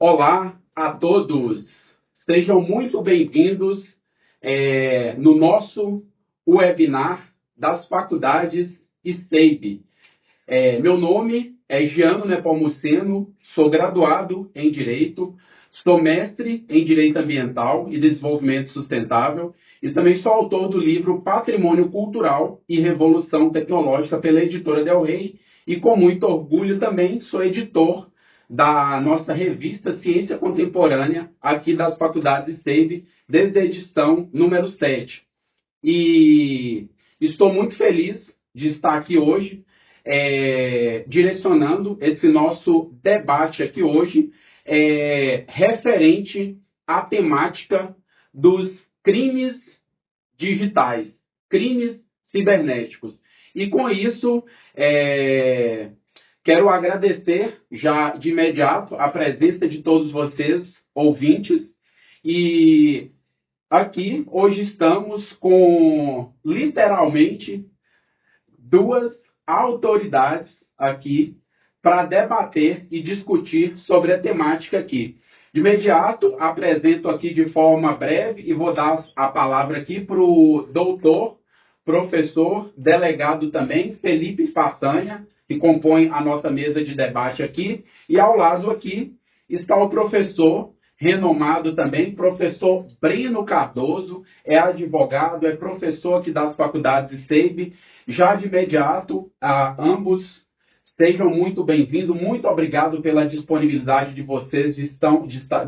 Olá a todos, sejam muito bem-vindos no nosso webinar das faculdades ICEIB. Meu nome é Giano Nepomuceno, sou graduado em Direito, sou mestre em Direito Ambiental e Desenvolvimento Sustentável e também sou autor do livro Patrimônio Cultural e Revolução Tecnológica pela editora Del Rey e com muito orgulho também sou editor da nossa revista Ciência Contemporânea, aqui das faculdades ICEIB, desde a edição número 7. E estou muito feliz de estar aqui hoje, direcionando esse nosso debate aqui hoje, referente à temática dos crimes digitais, crimes cibernéticos. E com isso, quero agradecer já de imediato a presença de todos vocês, ouvintes, e aqui hoje estamos com, literalmente, duas autoridades aqui para debater e discutir sobre a temática aqui. De imediato, apresento aqui de forma breve e vou dar a palavra aqui para o doutor, professor, delegado também, Felipe Façanha, que compõe a nossa mesa de debate aqui, e ao lado aqui está o professor, renomado também, professor Breno Cardoso, é advogado, é professor aqui das faculdades ICEIB. Já de imediato, ambos sejam muito bem-vindos, muito obrigado pela disponibilidade de vocês,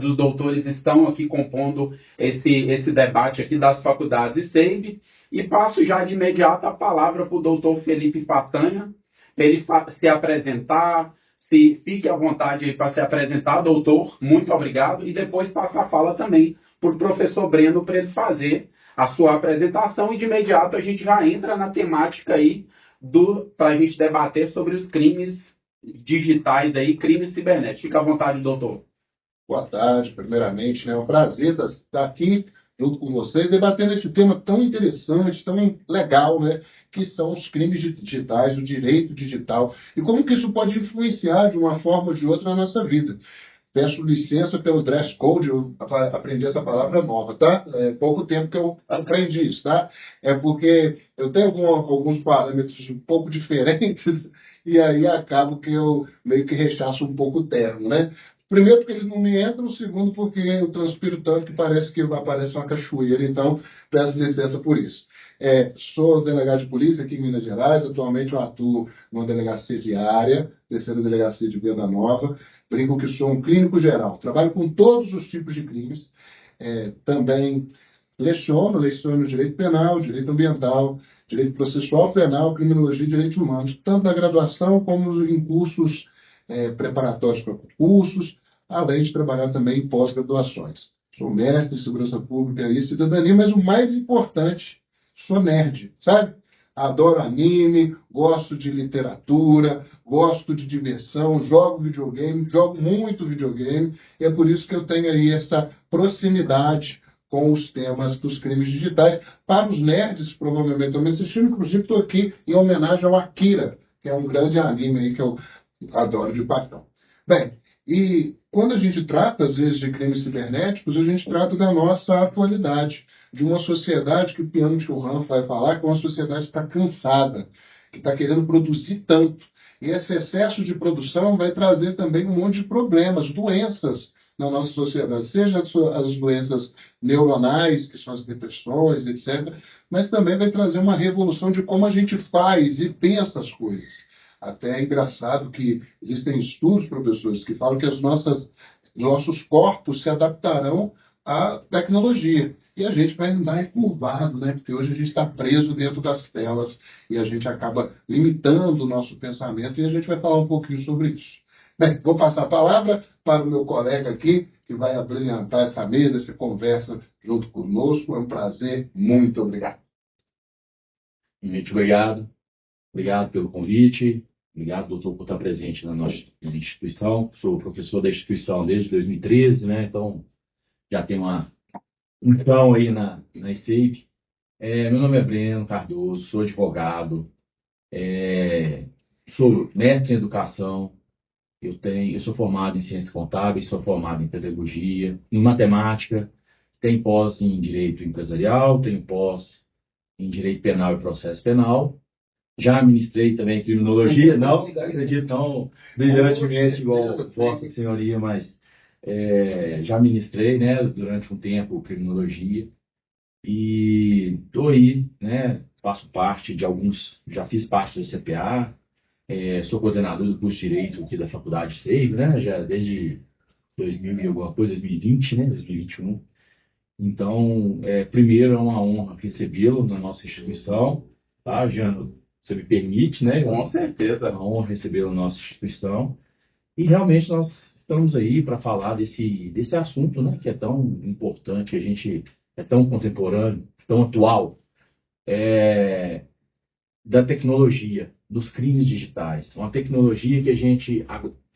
dos doutores estão aqui compondo esse debate aqui das faculdades ICEIB, e passo já de imediato a palavra para o doutor Felipe Façanha, para ele se apresentar, se fique à vontade aí para se apresentar, doutor, muito obrigado, e depois passar a fala também para o professor Breno para ele fazer a sua apresentação, e de imediato a gente já entra na temática aí para a gente debater sobre os crimes digitais aí, crimes cibernéticos. Fique à vontade, doutor. Boa tarde, primeiramente, é um prazer estar aqui junto com vocês, debatendo esse tema tão interessante, tão legal, né? Que são os crimes digitais, o direito digital, e como que isso pode influenciar de uma forma ou de outra na nossa vida. Peço licença pelo dress code, eu aprendi essa palavra nova, tá? É pouco tempo que eu aprendi isso, tá? É porque eu tenho alguns parâmetros um pouco diferentes e aí acabo que eu meio que rechaço um pouco o termo, né? Primeiro porque eles não me entram, segundo porque eu transpiro tanto que parece que aparece uma cachoeira, então peço licença por isso. Sou delegado de polícia aqui em Minas Gerais, atualmente eu atuo numa delegacia de área, terceira delegacia de Venda Nova, brinco que sou um clínico geral, trabalho com todos os tipos de crimes, também leciono direito penal, direito ambiental, direito processual penal, criminologia e direitos humanos, tanto na graduação como em cursos preparatórios para concursos, além de trabalhar também em pós-graduações. Sou mestre em segurança pública e cidadania, mas o mais importante, sou nerd, sabe? Adoro anime, gosto de literatura, gosto de diversão, jogo muito videogame, e é por isso que eu tenho aí essa proximidade com os temas dos crimes digitais. Para os nerds, provavelmente estão me assistindo, inclusive estou aqui em homenagem ao Akira, que é um grande anime aí que eu adoro de paixão. Bem, e quando a gente trata, às vezes, de crimes cibernéticos, a gente trata da nossa atualidade, de uma sociedade que o Piano Churran vai falar que é uma sociedade que está cansada, que está querendo produzir tanto. E esse excesso de produção vai trazer também um monte de problemas, doenças na nossa sociedade, seja as doenças neuronais, que são as depressões, etc., mas também vai trazer uma revolução de como a gente faz e pensa as coisas. Até é engraçado que existem estudos, professores, que falam que os nossos corpos se adaptarão à tecnologia. E a gente vai andar encurvado, né? Porque hoje a gente está preso dentro das telas e a gente acaba limitando o nosso pensamento, e a gente vai falar um pouquinho sobre isso. Bem, vou passar a palavra para o meu colega aqui, que vai abrilhantar essa mesa, essa conversa junto conosco. É um prazer. Muito obrigado. Muito obrigado. Obrigado pelo convite. Obrigado, doutor, por estar presente na nossa instituição. Sou professor da instituição desde 2013, né? Então, já tenho uma função aí na ICEIB. Meu nome é Breno Cardoso, sou advogado, sou mestre em educação, Eu sou formado em ciências contábeis, sou formado em pedagogia, em matemática, tenho pós em direito empresarial, tenho pós em direito penal e processo penal. Já ministrei também criminologia, não acredito tão brilhantemente igual Vossa Senhoria, mas já ministrei, né, durante um tempo criminologia. E estou aí, né, faço parte de alguns, já fiz parte do CPA, sou coordenador do curso de Direito aqui da Faculdade Seivo, né, já desde 2000 e alguma coisa, 2020, né, 2021. Então, primeiro é uma honra recebê-lo na nossa instituição, tá, Jano? Você me permite, né? Com certeza. É uma honra recebê-lo na nossa instituição. E realmente nós estamos aí para falar desse assunto, né, que é tão importante, a gente é tão contemporâneo, tão atual, da tecnologia, dos crimes digitais. Uma tecnologia que a gente,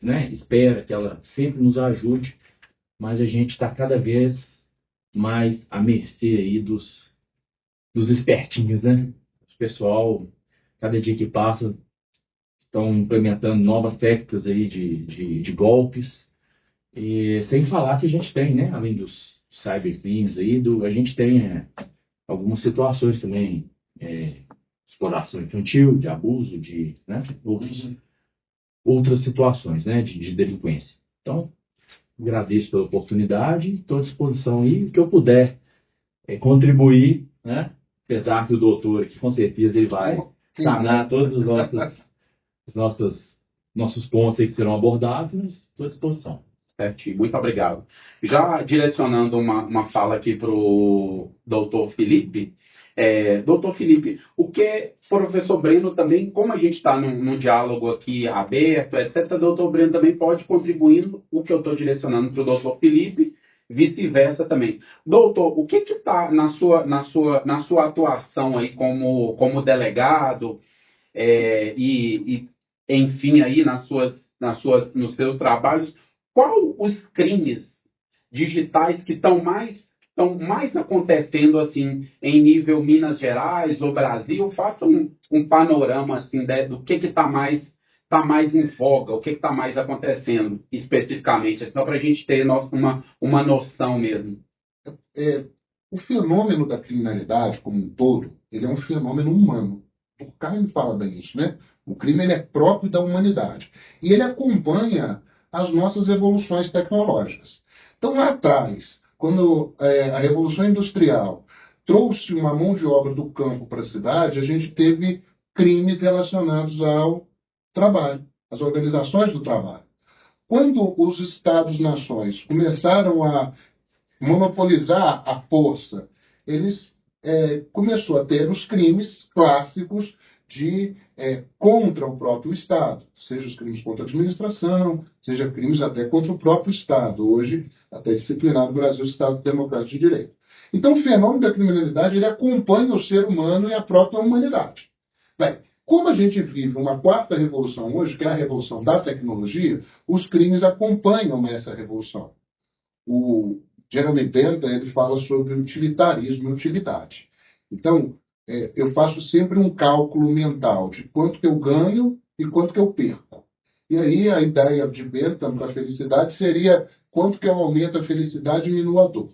né, espera que ela sempre nos ajude, mas a gente está cada vez mais à mercê aí dos espertinhos, né? O pessoal, cada dia que passa, estão implementando novas técnicas aí de golpes. E sem falar que a gente tem, né, além dos cybercrimes aí, a gente tem algumas situações também, exploração infantil, de abuso, né, outras situações, né, de delinquência. Então, agradeço pela oportunidade, estou à disposição aí, o que eu puder contribuir, né, apesar que o doutor aqui, com certeza, ele vai sanar todos os nossos pontos aí que serão abordados, mas estou à disposição. Certinho, muito obrigado. Já direcionando uma fala aqui para o doutor Felipe. Doutor Felipe, o que professor Breno também, como a gente está num diálogo aqui aberto, etc., doutor Breno também pode contribuir o que eu estou direcionando para o doutor Felipe, vice-versa também. Doutor, o que está na sua atuação aí como delegado enfim, aí nos seus trabalhos, qual os crimes digitais que estão mais acontecendo assim em nível Minas Gerais ou Brasil? Faça um panorama assim do que está mais em voga, o que está mais acontecendo especificamente, só para a gente ter uma noção mesmo. O fenômeno da criminalidade como um todo, ele é um fenômeno humano. Durkheim fala bem isso, né? O crime ele é próprio da humanidade. E ele acompanha as nossas evoluções tecnológicas. Então, lá atrás, quando a Revolução Industrial trouxe uma mão de obra do campo para a cidade, a gente teve crimes relacionados ao trabalho, às organizações do trabalho. Quando os Estados-nações começaram a monopolizar a força, eles começou a ter os crimes clássicos contra o próprio Estado, seja os crimes contra a administração, seja crimes até contra o próprio Estado, hoje até disciplinado no Brasil, o Estado Democrático de Direito. Então, o fenômeno da criminalidade ele acompanha o ser humano e a própria humanidade. Bem, como a gente vive uma quarta revolução hoje, que é a revolução da tecnologia, os crimes acompanham essa revolução. O Jeremy Bentham ele fala sobre utilitarismo e utilidade. Então, eu faço sempre um cálculo mental de quanto que eu ganho e quanto que eu perco. E aí a ideia de Bentham para a felicidade seria quanto que eu aumento a felicidade e diminuo a dor.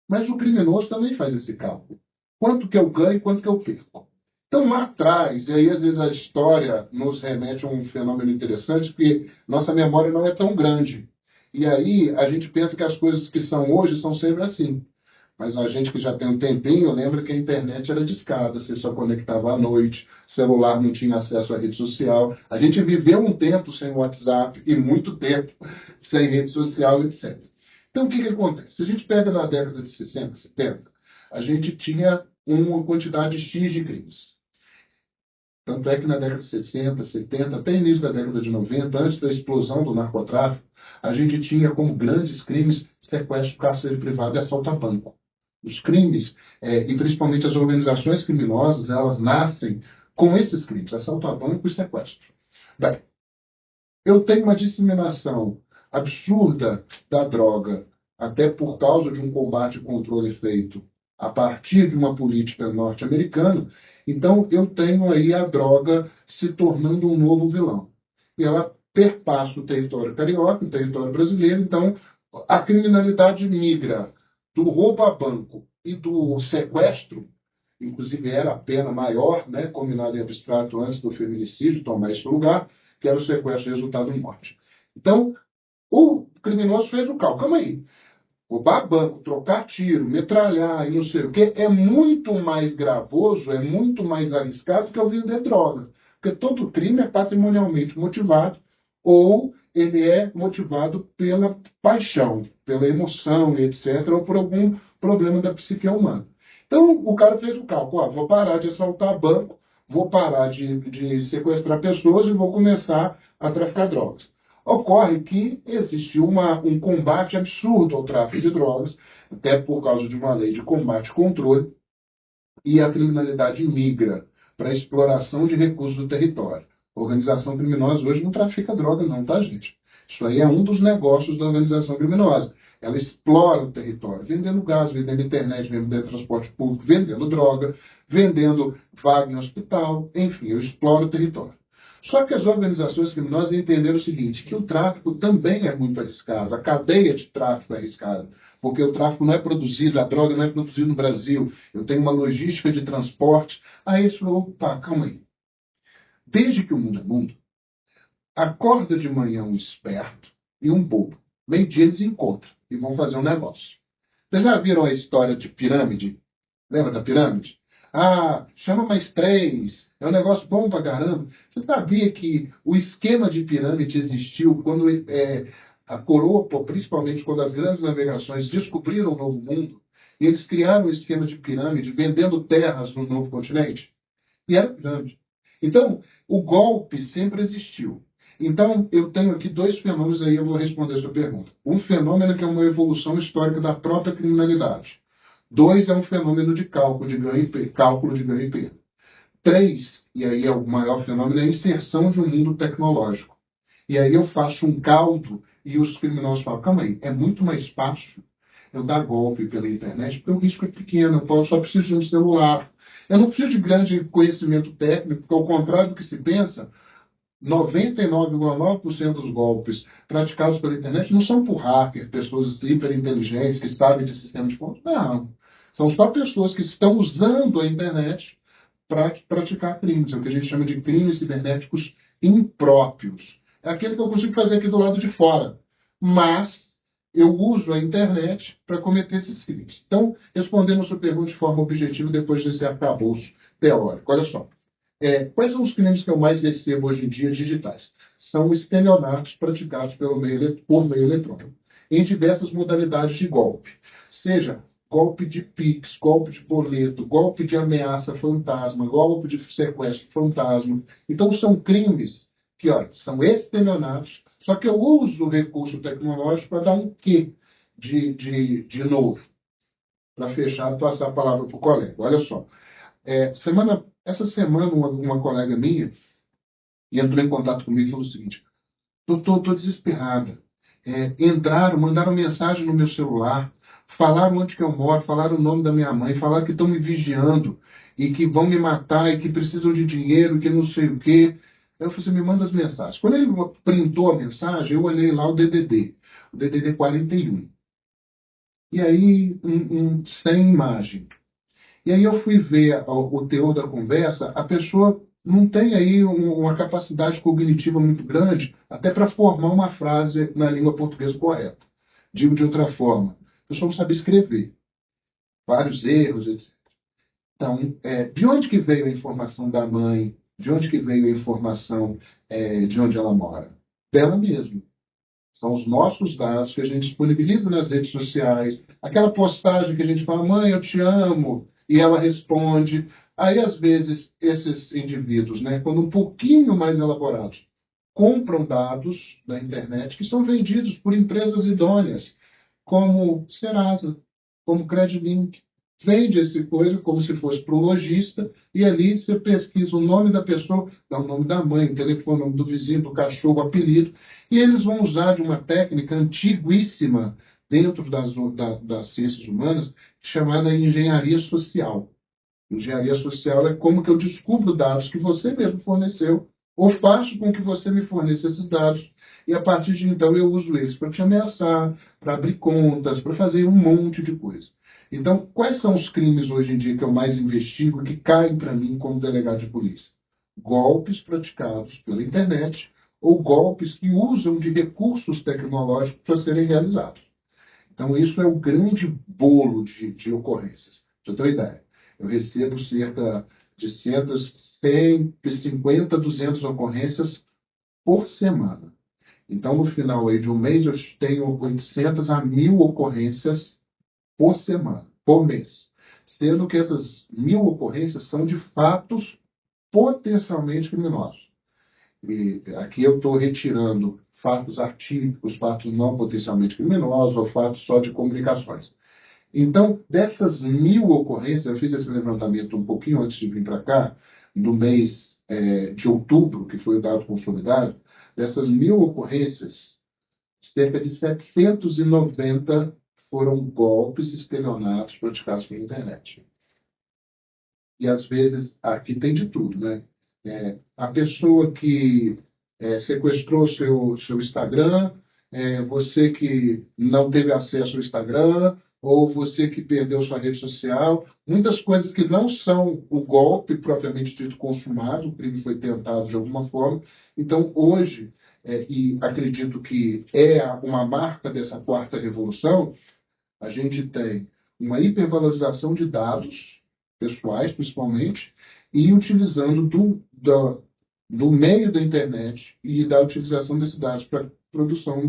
Mas o criminoso também faz esse cálculo. Quanto que eu ganho e quanto que eu perco. Então, lá atrás, e aí às vezes a história nos remete a um fenômeno interessante, porque nossa memória não é tão grande. E aí a gente pensa que as coisas que são hoje são sempre assim. Mas a gente que já tem um tempinho lembra que a internet era discada, você só conectava à noite, celular não tinha acesso à rede social. A gente viveu um tempo sem WhatsApp e muito tempo sem rede social, etc. Então o que acontece? Se a gente pega na década de 60, 70, a gente tinha uma quantidade X de crimes. Tanto é que na década de 60, 70, até início da década de 90, antes da explosão do narcotráfico, a gente tinha como grandes crimes sequestro, cárcere privado e assalto a banco. Os crimes, e principalmente as organizações criminosas, elas nascem com esses crimes, assalto a banco e sequestro. Bem, eu tenho uma disseminação absurda da droga, até por causa de um combate e controle feito a partir de uma política norte-americana. Então, eu tenho aí a droga se tornando um novo vilão. E ela perpassa o território carioca, o território brasileiro. Então, a criminalidade migra do roubo a banco e do sequestro, inclusive era a pena maior, né, combinado em abstrato antes do feminicídio tomar esse lugar, que era o sequestro resultado em morte. Então, o criminoso fez o cálculo. Calma aí. Roubar banco, trocar tiro, metralhar e não sei o quê, é muito mais gravoso, é muito mais arriscado que o vender droga. Porque todo crime é patrimonialmente motivado ou ele é motivado pela paixão, pela emoção, etc., ou por algum problema da psique humana. Então, o cara fez o cálculo, vou parar de assaltar banco, vou parar de sequestrar pessoas e vou começar a traficar drogas. Ocorre que existiu um combate absurdo ao tráfico de drogas, até por causa de uma lei de combate e controle, e a criminalidade migra para a exploração de recursos do território. A organização criminosa hoje não trafica droga não, tá, gente? Isso aí é um dos negócios da organização criminosa. Ela explora o território, vendendo gás, vendendo internet, vendendo transporte público, vendendo droga, vendendo vaga em hospital, enfim, eu exploro o território. Só que as organizações criminosas entenderam o seguinte, que o tráfico também é muito arriscado, a cadeia de tráfico é arriscada, porque o tráfico não é produzido, a droga não é produzida no Brasil, eu tenho uma logística de transporte. Aí eles falaram, opa, calma aí. Desde que o mundo é mundo, acorda de manhã um esperto e um bobo. Meio-dia eles encontram e vão fazer um negócio. Vocês já viram a história de pirâmide? Lembra da pirâmide? Chama mais 3. É um negócio bom pra caramba. Você sabia que o esquema de pirâmide existiu quando a coroa, principalmente quando as grandes navegações descobriram o novo mundo, e eles criaram o esquema de pirâmide vendendo terras no novo continente? E era pirâmide. Então, o golpe sempre existiu. Então, eu tenho aqui dois fenômenos, aí eu vou responder a sua pergunta. Um fenômeno que é uma evolução histórica da própria criminalidade. 2 é um fenômeno de cálculo de ganho e perda. 3, e aí é o maior fenômeno, é a inserção de um mundo tecnológico. E aí eu faço um caldo e os criminosos falam, calma aí, é muito mais fácil eu dar golpe pela internet, porque o risco é pequeno, eu só preciso de um celular. Eu não preciso de grande conhecimento técnico, porque ao contrário do que se pensa, 99,9% dos golpes praticados pela internet não são por hacker, pessoas hiperinteligentes que sabem de sistema de fonte. Não. São só pessoas que estão usando a internet para praticar crimes. É o que a gente chama de crimes cibernéticos impróprios. É aquele que eu consigo fazer aqui do lado de fora. Mas eu uso a internet para cometer esses crimes. Então, respondendo a sua pergunta de forma objetiva, depois desse arcabouço teórico. Olha só. Quais são os crimes que eu mais recebo hoje em dia digitais? São estelionatos praticados por meio eletrônico, em diversas modalidades de golpe. Seja golpe de Pix, golpe de boleto, golpe de ameaça fantasma, golpe de sequestro fantasma. Então, são crimes que, olha, são estelionatos, só que eu uso o recurso tecnológico para dar um quê de novo. Para fechar, passar a palavra para o colega. Olha só. Essa semana, uma colega minha entrou em contato comigo e falou o seguinte: doutor, estou desesperada. Mandaram mensagem no meu celular, falaram onde que eu moro, falaram o nome da minha mãe, falaram que estão me vigiando e que vão me matar e que precisam de dinheiro, que não sei o quê. Eu falei assim, me manda as mensagens. Quando ele printou a mensagem, eu olhei lá o DDD 41. E aí, sem imagem. E aí eu fui ver o teor da conversa, a pessoa não tem aí uma capacidade cognitiva muito grande até para formar uma frase na língua portuguesa correta. Digo de outra forma, a pessoa não sabe escrever. Vários erros, etc. Então, de onde que veio a informação da mãe? De onde que veio a informação de onde ela mora? Dela mesma. São os nossos dados que a gente disponibiliza nas redes sociais. Aquela postagem que a gente fala, mãe, eu te amo. E ela responde. Aí, às vezes, esses indivíduos, quando um pouquinho mais elaborados, compram dados da internet que são vendidos por empresas idôneas, como Serasa, como Credilink. Vende essa coisa como se fosse para um lojista, e ali você pesquisa o nome da pessoa, dá o nome da mãe, o telefone, o nome do vizinho, do cachorro, o apelido, e eles vão usar de uma técnica antiguíssima dentro das ciências humanas, chamada engenharia social. Engenharia social é como que eu descubro dados que você mesmo forneceu ou faço com que você me forneça esses dados, e a partir de então eu uso eles para te ameaçar, para abrir contas, para fazer um monte de coisa. Então, quais são os crimes hoje em dia que eu mais investigo e que caem para mim como delegado de polícia? Golpes praticados pela internet ou golpes que usam de recursos tecnológicos para serem realizados. Então, isso é o grande bolo de ocorrências. Para você ter uma ideia, eu recebo cerca de 150, 200 ocorrências por semana. Então, no final aí de um mês, eu tenho 800 a 1.000 ocorrências por semana, por mês. Sendo que essas 1.000 ocorrências são de fatos potencialmente criminosos. E aqui eu estou retirando fatos atípicos, fatos não potencialmente criminosos, ou fatos só de comunicações. Então, dessas 1.000 ocorrências, eu fiz esse levantamento um pouquinho antes de vir para cá, no mês de outubro, que foi o dado consolidado, dessas 1.000 ocorrências, cerca de 790 foram golpes estelionatos praticados pela internet. E às vezes, aqui tem de tudo, né? A pessoa que sequestrou seu Instagram, você que não teve acesso ao Instagram, ou você que perdeu sua rede social, muitas coisas que não são o golpe propriamente dito consumado, o crime foi tentado de alguma forma. Então, hoje, e acredito que é uma marca dessa quarta revolução, a gente tem uma hipervalorização de dados pessoais, principalmente, e utilizando do meio da internet e da utilização desses dados para produção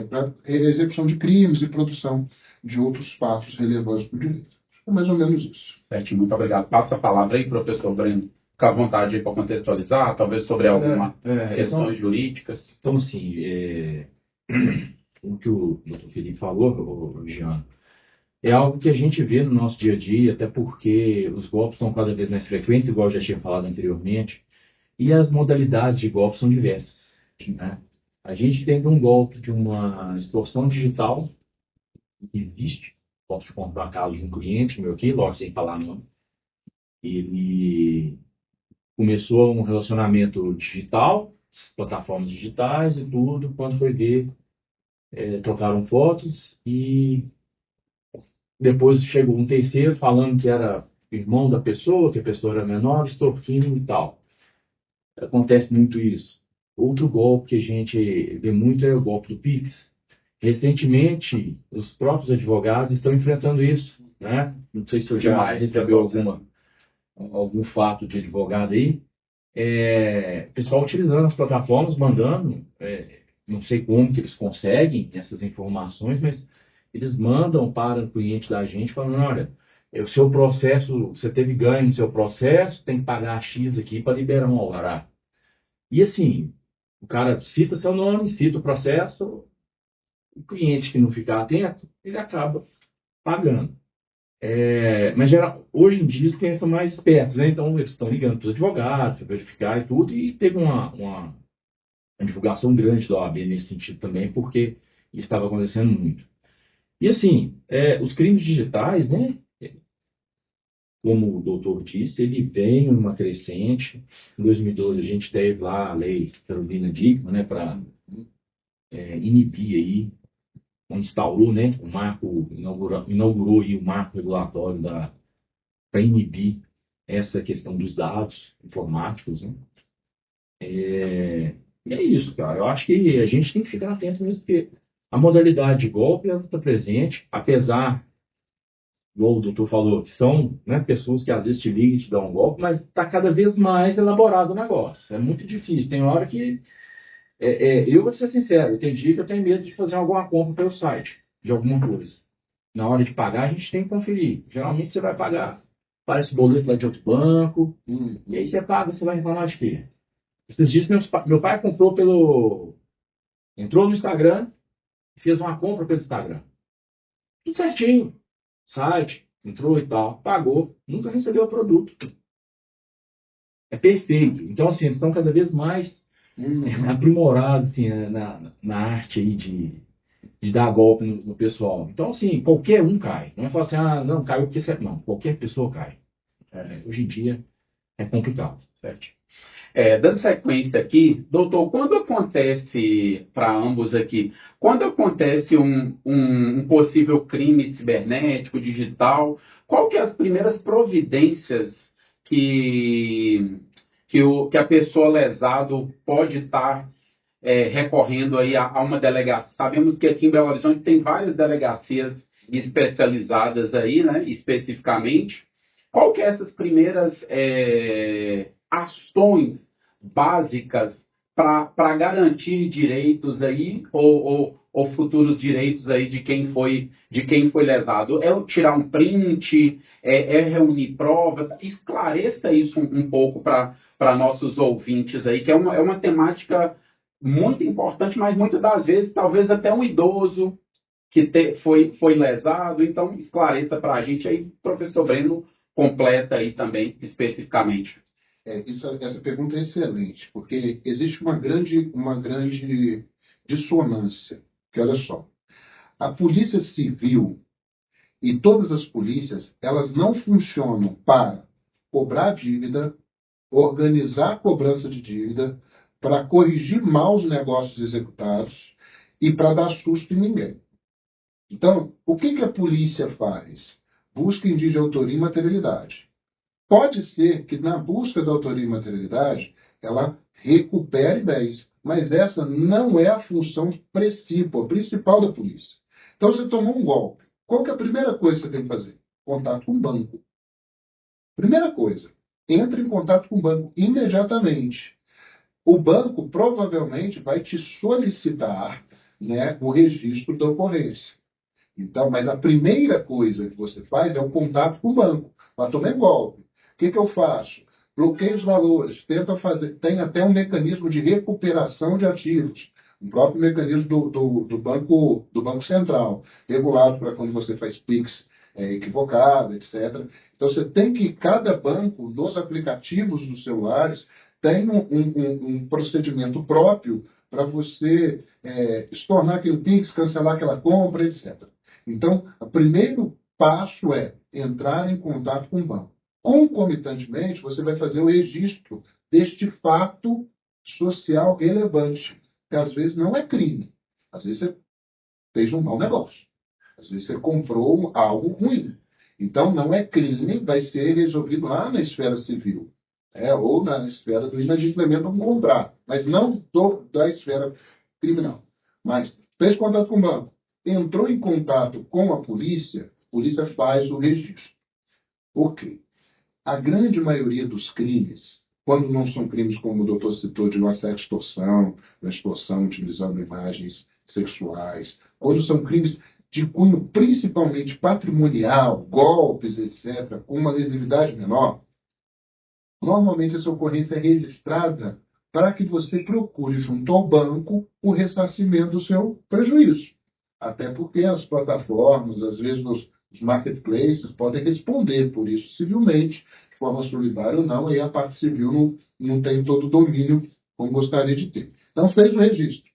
para execução de crimes e produção de outros fatos relevantes para o direito. É mais ou menos isso. Certo, muito obrigado. Passa a palavra aí, professor Breno. Fica à vontade aí para contextualizar, talvez sobre algumas questões jurídicas. Então, assim, o que o doutor Felipe falou, Jean, é algo que a gente vê no nosso dia a dia, até porque os golpes estão cada vez mais frequentes, igual eu já tinha falado anteriormente, e as modalidades de golpes são diversas, né? A gente tem um golpe de uma extorsão digital, que existe. Posso te contar um caso de um cliente meu aqui, logo sem falar nome. Ele começou um relacionamento digital, plataformas digitais e tudo. Quando foi ver, trocaram fotos e depois chegou um terceiro falando que era irmão da pessoa, que a pessoa era menor, extorquindo e tal. Acontece muito isso. Outro golpe que a gente vê muito é o golpe do Pix. Recentemente, os próprios advogados estão enfrentando isso, né? Não sei se eu já recebeu algum fato de advogado aí. Pessoal utilizando as plataformas, mandando, não sei como que eles conseguem essas informações, mas eles mandam para o cliente da gente falando, olha, o seu processo, você teve ganho no seu processo, tem que pagar X aqui para liberar um alvará. E assim, o cara cita seu nome, cita o processo, o cliente que não ficar atento, ele acaba pagando. Mas hoje em dia os clientes são mais espertos, né? Então eles estão ligando para os advogados, para verificar e tudo, e teve uma divulgação grande da OAB nesse sentido também, porque isso estava acontecendo muito. E assim, os crimes digitais, né? Como o doutor disse, ele vem numa crescente. Em 2012 a gente teve lá a lei Carolina Dickmann, né, para inibir aí, instaurou, né, o marco, inaugurou aí o marco regulatório para inibir essa questão dos dados informáticos, né? E é isso, cara. Eu acho que a gente tem que ficar atento mesmo, porque a modalidade de golpe está presente, apesar, igual o doutor falou, que são, né, pessoas que às vezes te ligam e te dão um golpe, mas está cada vez mais elaborado o negócio. É muito difícil. Tem hora que eu vou ser sincero, tem dia que eu tenho medo de fazer alguma compra pelo site, de alguma coisa. Na hora de pagar, a gente tem que conferir. Geralmente você vai pagar, parece boleto lá de outro banco, e aí você paga, você vai reclamar de quê? Esses dias meu pai comprou entrou no Instagram, fez uma compra pelo Instagram. Tudo certinho. Site, entrou e tal, pagou, nunca recebeu o produto. É perfeito. Então, assim, eles estão cada vez mais aprimorados assim, na arte aí de dar golpe no pessoal. Então, assim, qualquer um cai. Não é falar assim, não, caiu porque você... Não, qualquer pessoa cai. Hoje em dia é complicado, certo? Dando sequência aqui, doutor, quando acontece, para ambos aqui, quando acontece um possível crime cibernético, digital, qual que é as primeiras providências que a pessoa lesado pode estar recorrendo aí a uma delegacia? Sabemos que aqui em Belo Horizonte tem várias delegacias especializadas aí, né, especificamente. Qual que é essas primeiras ações básicas para garantir direitos aí ou futuros direitos aí de quem foi lesado? É tirar um print, reunir provas? Esclareça isso um pouco para nossos ouvintes aí, que é uma temática muito importante, mas muitas das vezes talvez até um idoso que foi lesado. Então esclareça para a gente aí, professor Breno, completa aí também especificamente. Essa pergunta é excelente, porque existe uma grande dissonância. Que olha só, a Polícia Civil e todas as polícias, elas não funcionam para cobrar dívida, organizar a cobrança de dívida, para corrigir maus negócios executados e para dar susto em ninguém. Então, o que a polícia faz? Busca indício de autoria e materialidade. Pode ser que na busca da autoria e materialidade ela recupere bens, mas essa não é a função principal da polícia. Então você tomou um golpe. Qual que é a primeira coisa que você tem que fazer? Contato com o banco. Primeira coisa, entre em contato com o banco imediatamente. O banco provavelmente vai te solicitar, né, o registro da ocorrência. Então, mas a primeira coisa que você faz é o contato com o banco. Para tomar golpe. O que eu faço? Bloqueio os valores, tenta fazer, tem até um mecanismo de recuperação de ativos, o próprio mecanismo do Banco Central, regulado para quando você faz PIX equivocado, etc. Então você tem que, cada banco, nos aplicativos dos celulares, tem um procedimento próprio para você estornar aquele PIX, cancelar aquela compra, etc. Então, o primeiro passo é entrar em contato com o banco. Concomitantemente, você vai fazer o registro deste fato social relevante, que às vezes não é crime. Às vezes você fez um mau negócio. Às vezes você comprou algo ruim. Então, não é crime, vai ser resolvido lá na esfera civil, ou na esfera do inadimplemento do contrato, mas não da esfera criminal. Mas fez contato com o banco, entrou em contato com a polícia faz o registro. Ok. A grande maioria dos crimes, quando não são crimes como o doutor citou, de uma certa extorsão, da extorsão utilizando imagens sexuais, quando são crimes de cunho principalmente patrimonial, golpes, etc., com uma lesividade menor, normalmente essa ocorrência é registrada para que você procure junto ao banco o ressarcimento do seu prejuízo. Até porque as plataformas, às vezes os marketplaces, podem responder por isso civilmente, de forma solidária ou não, e a parte civil não tem todo o domínio como gostaria de ter. Então fez o registro,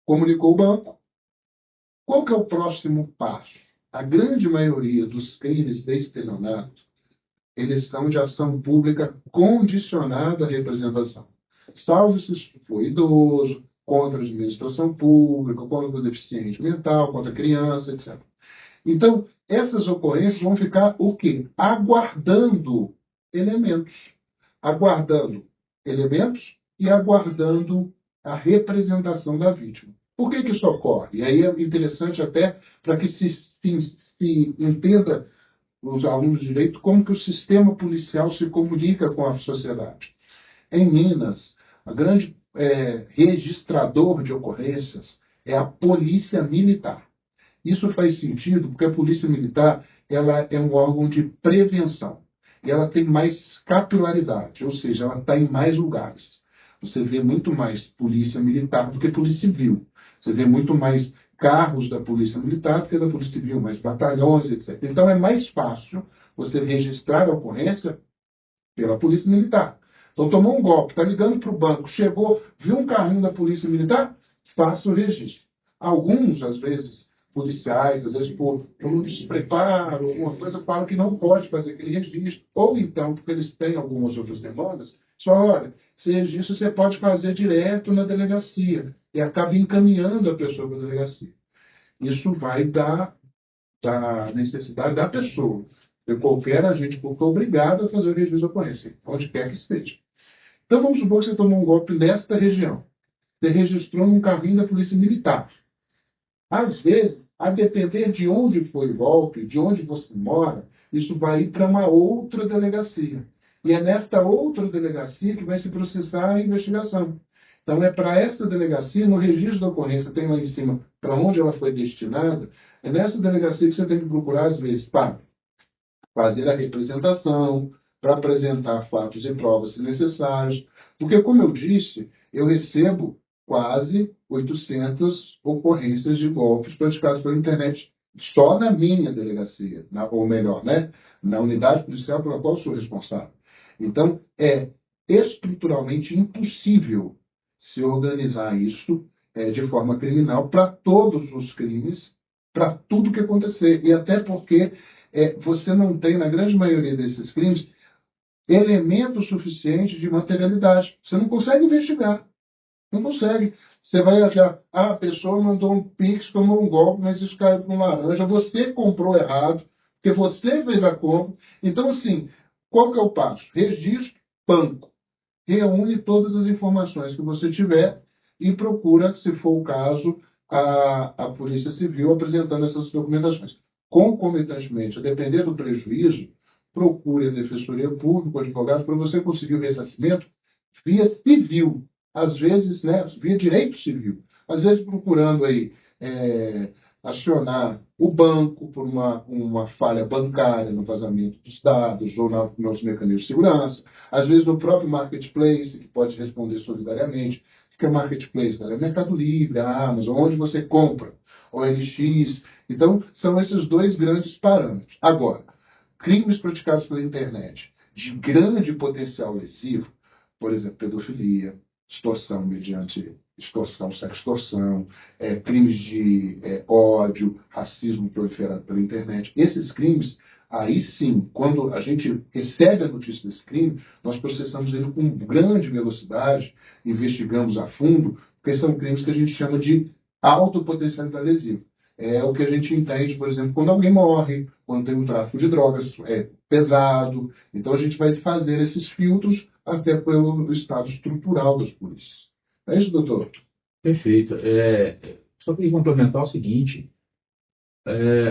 comunicou o banco. Qual que é o próximo passo? A grande maioria dos crimes de estelionato, eles são de ação pública condicionada à representação. Salvo se for idoso, contra a administração pública, contra o deficiente mental, contra a criança, etc. Então, essas ocorrências vão ficar o quê? Aguardando elementos. Aguardando elementos e aguardando a representação da vítima. Por que isso ocorre? E aí é interessante até para que se entenda os alunos de direito como que o sistema policial se comunica com a sociedade. Em Minas, a grande registrador de ocorrências é a Polícia Militar. Isso faz sentido porque a Polícia Militar ela é um órgão de prevenção. E ela tem mais capilaridade, ou seja, ela está em mais lugares. Você vê muito mais polícia militar do que polícia civil. Você vê muito mais carros da polícia militar do que da polícia civil, mais batalhões, etc. Então é mais fácil você registrar a ocorrência pela polícia militar. Então tomou um golpe, está ligando para o banco, chegou, viu um carrinho da polícia militar, faça o registro. Alguns, às vezes, policiais, às vezes por um despreparo, alguma coisa, falam que não pode fazer aquele registro, ou então, porque eles têm algumas outras demandas, Só, olha, esse registro você pode fazer direto na delegacia e acaba encaminhando a pessoa para a delegacia. Isso vai da necessidade da pessoa. De qualquer agente público é obrigado a fazer o registro de ocorrência, onde quer que esteja. Então, vamos supor que você tomou um golpe nesta região. Você registrou num carrinho da Polícia Militar. Às vezes, a depender de onde foi o golpe, de onde você mora, isso vai ir para uma outra delegacia. E é nesta outra delegacia que vai se processar a investigação. Então, é para essa delegacia, no registro da ocorrência, tem lá em cima para onde ela foi destinada, é nessa delegacia que você tem que procurar, às vezes, para fazer a representação, para apresentar fatos e provas se necessários. Porque, como eu disse, eu recebo quase 800 ocorrências de golpes praticados pela internet só na minha delegacia, ou melhor, né, na unidade policial pela qual eu sou responsável. Então, é estruturalmente impossível se organizar isso de forma criminal para todos os crimes, para tudo que acontecer. E até porque você não tem, na grande maioria desses crimes, elementos suficientes de materialidade. Você não consegue investigar. Não consegue. Você vai achar, a pessoa mandou um Pix, tomou um golpe, mas isso caiu com laranja. Você comprou errado, porque você fez a compra. Então, assim, qual que é o passo? Registro, banco. Reúne todas as informações que você tiver e procura, se for o caso, a Polícia Civil apresentando essas documentações. Concomitantemente, a depender do prejuízo, procure a Defensoria Pública, o advogado, para você conseguir o ressarcimento via civil. Às vezes, né, via direito civil. Às vezes procurando aí acionar o banco por uma falha bancária no vazamento dos dados ou nos mecanismos de segurança. Às vezes no próprio marketplace, que pode responder solidariamente. O que é marketplace? É Mercado Livre, a Amazon, onde você compra, OLX. Então, são esses dois grandes parâmetros. Agora, crimes praticados pela internet de grande potencial lesivo, por exemplo, pedofilia, extorsão mediante extorsão, sextorção, crimes de ódio, racismo proliferado pela internet. Esses crimes, aí sim, quando a gente recebe a notícia desse crime, nós processamos ele com grande velocidade, investigamos a fundo, porque são crimes que a gente chama de alta potencialidade lesiva. É o que a gente entende, por exemplo, quando alguém morre, quando tem um tráfico de drogas pesado. Então a gente vai fazer esses filtros até pelo estado estrutural das polícias. É isso, doutor? Perfeito. Só queria complementar o seguinte: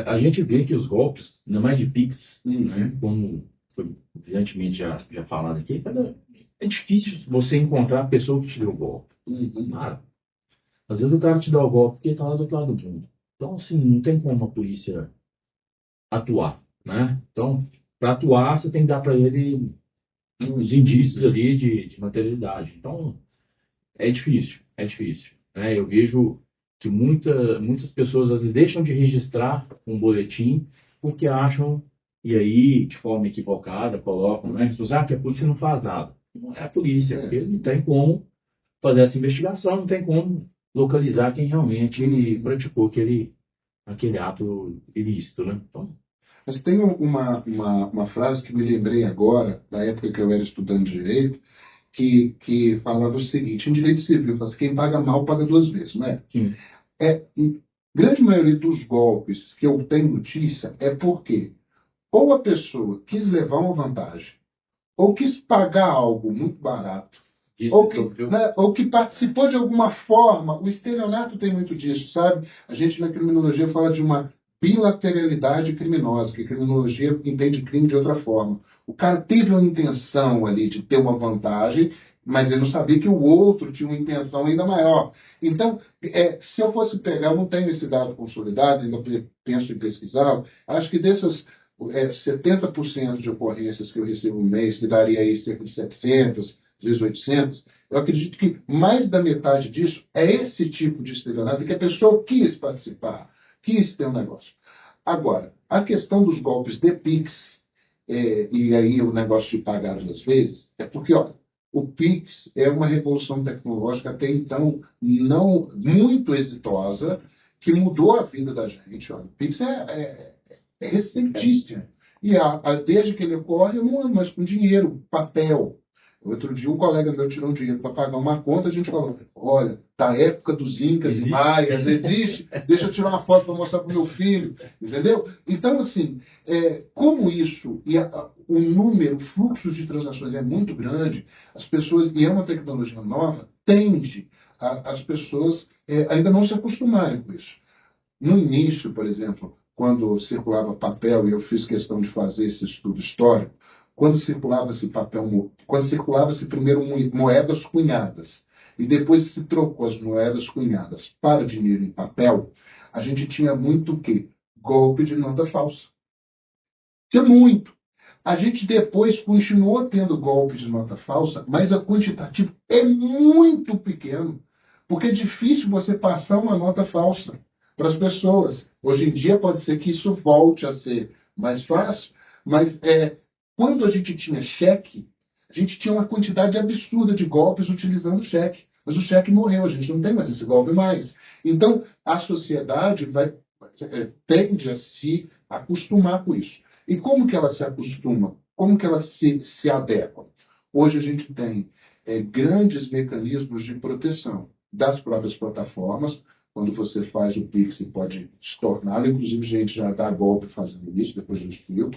a gente vê que os golpes, ainda mais de Pix, né, como foi brilhantemente já falado aqui, é difícil você encontrar a pessoa que te deu o golpe. Às vezes o cara te dá o golpe porque ele está lá do outro lado do mundo. Então, assim, não tem como a polícia atuar, né? Então, para atuar, você tem que dar para ele uns indícios ali de materialidade. Então, é difícil, né? Eu vejo que muitas pessoas às vezes deixam de registrar um boletim porque acham, e aí, de forma equivocada, colocam, né? Que a polícia não faz nada. Não é a polícia, porque não tem como fazer essa investigação, não tem como localizar quem realmente praticou aquele ato ilícito, né? Então, mas tem uma frase que me lembrei agora, da época que eu era estudante de Direito, que falava o seguinte: em Direito Civil, fala assim, quem paga mal paga duas vezes, não é? sim. Em grande maioria dos golpes que eu tenho notícia é porque ou a pessoa quis levar uma vantagem, ou quis pagar algo muito barato, ou que participou de alguma forma. O estelionato tem muito disso, sabe? A gente na criminologia fala de uma bilateralidade criminosa, que a criminologia entende crime de outra forma. O cara teve uma intenção ali de ter uma vantagem, mas ele não sabia que o outro tinha uma intenção ainda maior. Então, se eu fosse pegar, eu não tenho esse dado consolidado, ainda penso em pesquisar, acho que dessas 70% de ocorrências que eu recebo no mês, que daria aí cerca de 700, às vezes 800, eu acredito que mais da metade disso é esse tipo de estelionato, que a pessoa quis participar, quis ter um negócio. Agora, a questão dos golpes de Pix, e aí o negócio de pagar às vezes, é porque, olha, o Pix é uma revolução tecnológica até então não muito exitosa, que mudou a vida da gente. Olha, o Pix é recentíssimo. E desde que ele ocorre, eu não ando mais com dinheiro, papel. Outro dia, um colega meu tirou um dinheiro para pagar uma conta, a gente falou, olha, da época dos Incas e Maias, existe, deixa eu tirar uma foto para mostrar para o meu filho, entendeu? Então, assim, como isso, o número, o fluxo de transações é muito grande, as pessoas, e é uma tecnologia nova, tende as pessoas ainda não se acostumarem com isso. No início, por exemplo, quando circulava papel, e eu fiz questão de fazer esse estudo histórico, quando circulava-se papel, quando circulava-se primeiro moedas cunhadas, e depois se trocou as moedas cunhadas para dinheiro em papel, a gente tinha muito o quê? Golpe de nota falsa. Tinha muito. A gente depois continuou tendo golpe de nota falsa, mas o quantitativo é muito pequeno, porque é difícil você passar uma nota falsa para as pessoas. Hoje em dia pode ser que isso volte a ser mais fácil, mas quando a gente tinha cheque, a gente tinha uma quantidade absurda de golpes utilizando cheque. Mas o cheque morreu, a gente não tem mais esse golpe mais. Então, a sociedade tende a se acostumar com isso. E como que ela se acostuma? Como que ela se adequa? Hoje a gente tem grandes mecanismos de proteção das próprias plataformas. Quando você faz o Pix, você pode estorná-lo. Inclusive, a gente já dá golpe fazendo isso, depois eu explico.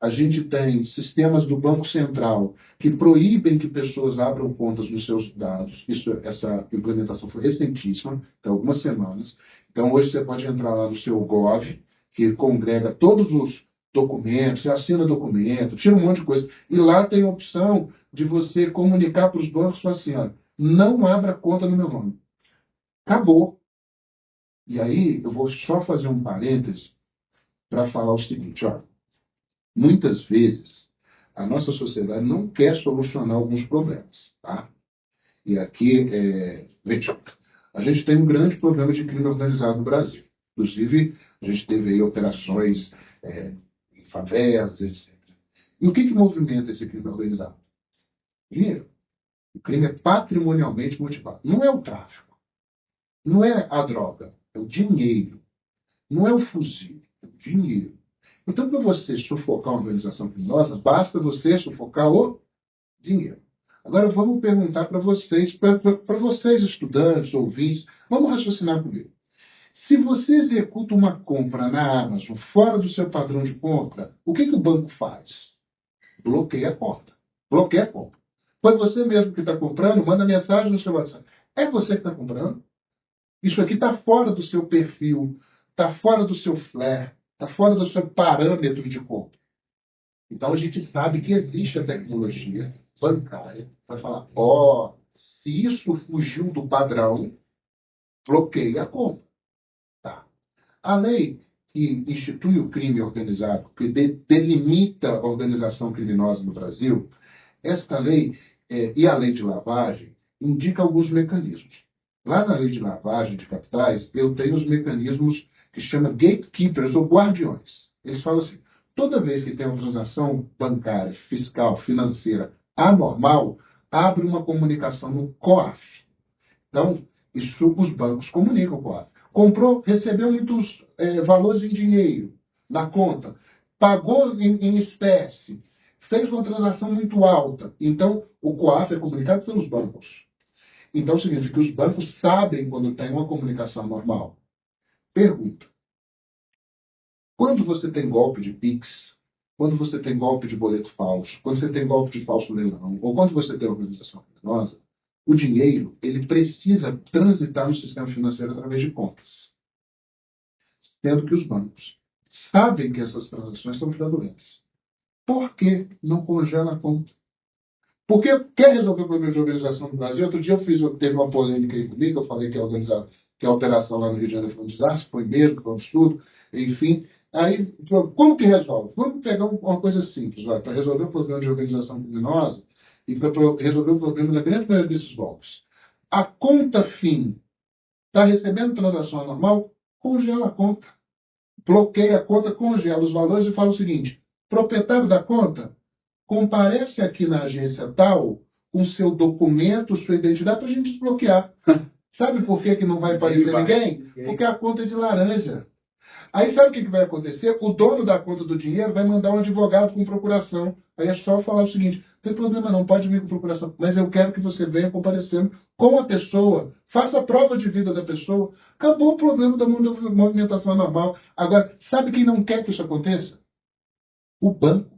A gente tem sistemas do Banco Central que proíbem que pessoas abram contas nos seus dados. Essa implementação foi recentíssima, tem algumas semanas. Então, hoje você pode entrar lá no seu Gov, que congrega todos os documentos, você assina documento, tira um monte de coisa. E lá tem a opção de você comunicar para os bancos assim, ó, não abra conta no meu nome. Acabou. E aí, eu vou só fazer um parêntese para falar o seguinte, ó. Muitas vezes, a nossa sociedade não quer solucionar alguns problemas, tá? E aqui, veja, a gente tem um grande problema de crime organizado no Brasil. Inclusive, a gente teve aí operações em favelas, etc. E o que movimenta esse crime organizado? Dinheiro. O crime é patrimonialmente motivado. Não é o tráfico. Não é a droga. É o dinheiro. Não é o fuzil. É o dinheiro. Então, para você sufocar uma organização criminosa, basta você sufocar o dinheiro. Agora, vamos perguntar para vocês, para vocês estudantes, ouvintes, vamos raciocinar comigo. Se você executa uma compra na Amazon fora do seu padrão de compra, o que o banco faz? Bloqueia a conta. Bloqueia a compra. Foi você mesmo que está comprando, manda mensagem no seu WhatsApp. É você que está comprando? Isso aqui está fora do seu perfil, está fora do seu flare, está fora do seu parâmetro de compra. Então a gente sabe que existe a tecnologia bancária para falar, se isso fugiu do padrão, bloqueia a compra. Tá. A lei que institui o crime organizado, que delimita a organização criminosa no Brasil, esta lei e a lei de lavagem indica alguns mecanismos. Lá na lei de lavagem de capitais, eu tenho os mecanismos que chama gatekeepers ou guardiões. Eles falam assim, toda vez que tem uma transação bancária, fiscal, financeira anormal, abre uma comunicação no COAF. Então, isso os bancos comunicam com o COAF. Comprou, recebeu muitos valores em dinheiro na conta, pagou em espécie, fez uma transação muito alta. Então, o COAF é comunicado pelos bancos. Então, significa que os bancos sabem quando tem uma comunicação normal. Pergunta. Quando você tem golpe de Pix, quando você tem golpe de boleto falso, quando você tem golpe de falso leilão, ou quando você tem organização criminosa, o dinheiro ele precisa transitar no sistema financeiro através de contas. Sendo que os bancos sabem que essas transações são fraudulentas. Por que não congela a conta? Porque quer resolver o problema de organização no Brasil? Outro dia teve uma polêmica aí comigo, eu falei que a operação lá no Rio de Janeiro foi um desastre, foi mesmo, foi um absurdo, enfim. Aí, como que resolve? Vamos pegar uma coisa simples, para resolver o problema de organização criminosa e para resolver o problema da grande maioria desses golpes. A conta FIM está recebendo transação anormal? Congela a conta. Bloqueia a conta, congela os valores e fala o seguinte, proprietário da conta, comparece aqui na agência tal com seu documento, sua identidade, para a gente desbloquear. Sabe por que não vai aparecer ninguém? Porque a conta é de laranja. Aí sabe o que vai acontecer? O dono da conta do dinheiro vai mandar um advogado com procuração. Aí é só falar o seguinte, tem problema não, pode vir com procuração. Mas eu quero que você venha comparecendo com a pessoa, faça a prova de vida da pessoa. Acabou o problema da movimentação normal. Agora, sabe quem não quer que isso aconteça? O banco.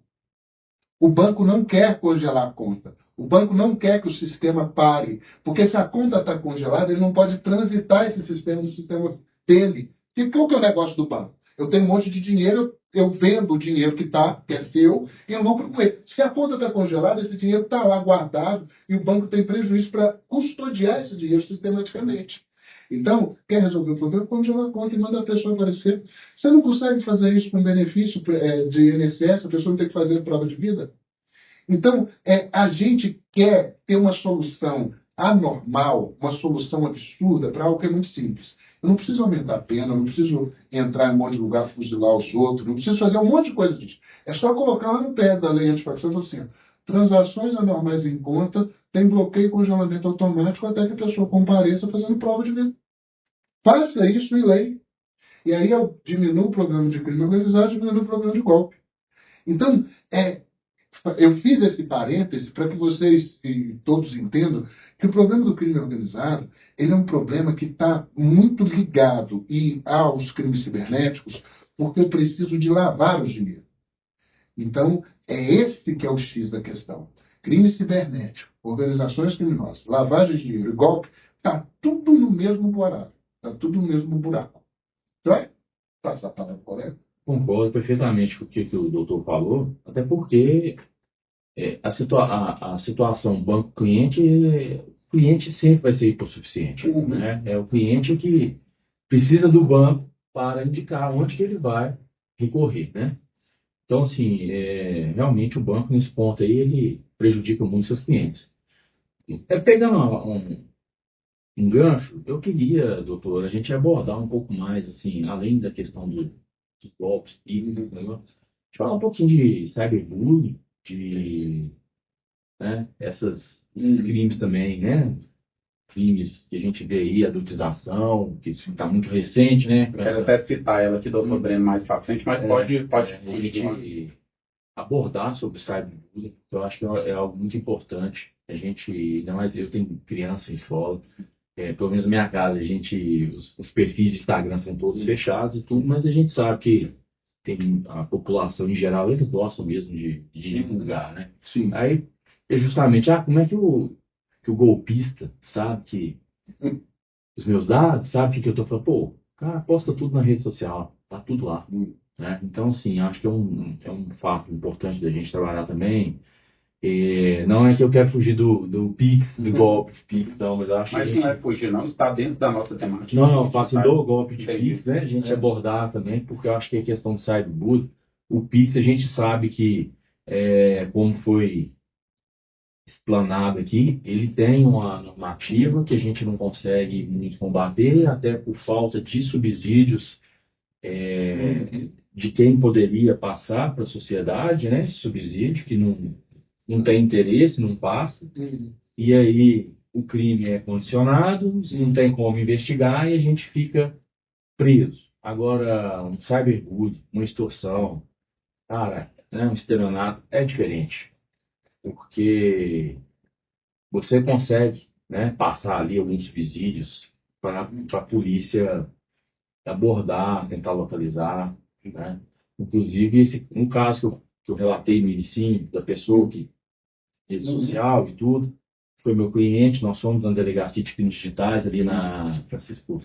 O banco não quer congelar a conta. O banco não quer que o sistema pare. Porque se a conta está congelada, ele não pode transitar esse sistema no sistema dele. E qual que é o negócio do banco? Eu tenho um monte de dinheiro, eu vendo o dinheiro que é seu, e eu lucro com ele. Se a conta está congelada, esse dinheiro está lá guardado e o banco tem prejuízo para custodiar esse dinheiro sistematicamente. Então, quer resolver o problema? Congela a conta e manda a pessoa aparecer. Você não consegue fazer isso com benefício de INSS, a pessoa não tem que fazer prova de vida? Então, a gente quer ter uma solução anormal, uma solução absurda para algo que é muito simples. Eu não preciso aumentar a pena, eu não preciso entrar em um monte de lugar, fuzilar os outros, não preciso fazer um monte de coisa disso. É só colocar lá no pé da lei antifacção e falar assim, transações anormais em conta, tem bloqueio e congelamento automático até que a pessoa compareça fazendo prova de vida. Faça isso em lei. E aí eu diminuo o problema de crime organizado, diminuo o problema de golpe. Então, eu fiz esse parêntese para que vocês e todos entendam que o problema do crime organizado ele é um problema que está muito ligado aos crimes cibernéticos, porque eu preciso de lavar o dinheiro. Então, é esse que é o X da questão. Crime cibernético, organizações criminosas, lavagem de dinheiro e golpe, está tudo no mesmo buraco. Está tudo no mesmo buraco. Então, passar a palavra para o colega. Concordo perfeitamente com o que o doutor falou, até porque a situação banco-cliente, o cliente sempre vai ser hipossuficiente. Uhum. Né? É o cliente que precisa do banco para indicar onde que ele vai recorrer. Né? Então, assim, realmente o banco, nesse ponto aí, ele prejudica muito seus clientes. Pegando um gancho, eu queria, doutor, a gente abordar um pouco mais, assim, além da questão dos golpes, PIX, falar um pouquinho de cyberbullying, né, esses crimes também, né? Crimes que a gente vê aí, adultização, que isso está muito recente, né? Quero até citar ela aqui, doutor Breno, mais pra frente, mas pode a gente abordar sobre cyberbullying, eu acho que é algo muito importante. A gente, ainda mais eu tenho criança em escola, pelo menos na minha casa, os perfis de Instagram são todos fechados e tudo, mas a gente sabe que tem a população em geral, eles gostam mesmo de divulgar, né? Sim. Aí, é justamente, como é que o golpista sabe que os meus dados, sabe que eu tô falando, pô, o cara posta tudo na rede social, tá tudo lá. Né? Então, assim, acho que é um fato importante da gente trabalhar também. Não é que eu quero fugir do Pix, do golpe de Pix, não, mas acho Mas que. não é fugir, não, está dentro da nossa temática. Não, faço do golpe de Entendi. Pix, né? A gente abordar também, porque eu acho que a questão do cyberbullying, o Pix a gente sabe que, como foi explanado aqui, ele tem uma normativa que a gente não consegue muito combater, até por falta de subsídios de quem poderia passar para a sociedade, né? Subsídio que não tem interesse, não passa. E aí o crime é condicionado, não tem como investigar e a gente fica preso. Agora, um cyberbullying, uma extorsão, cara, né, um estelionato é diferente. Porque você consegue, né, passar ali alguns subsídios para a polícia abordar, tentar localizar. Né? Inclusive, um caso que eu relatei no início, da pessoa que rede social e tudo, foi meu cliente, nós fomos na delegacia de crimes digitais ali na Francisco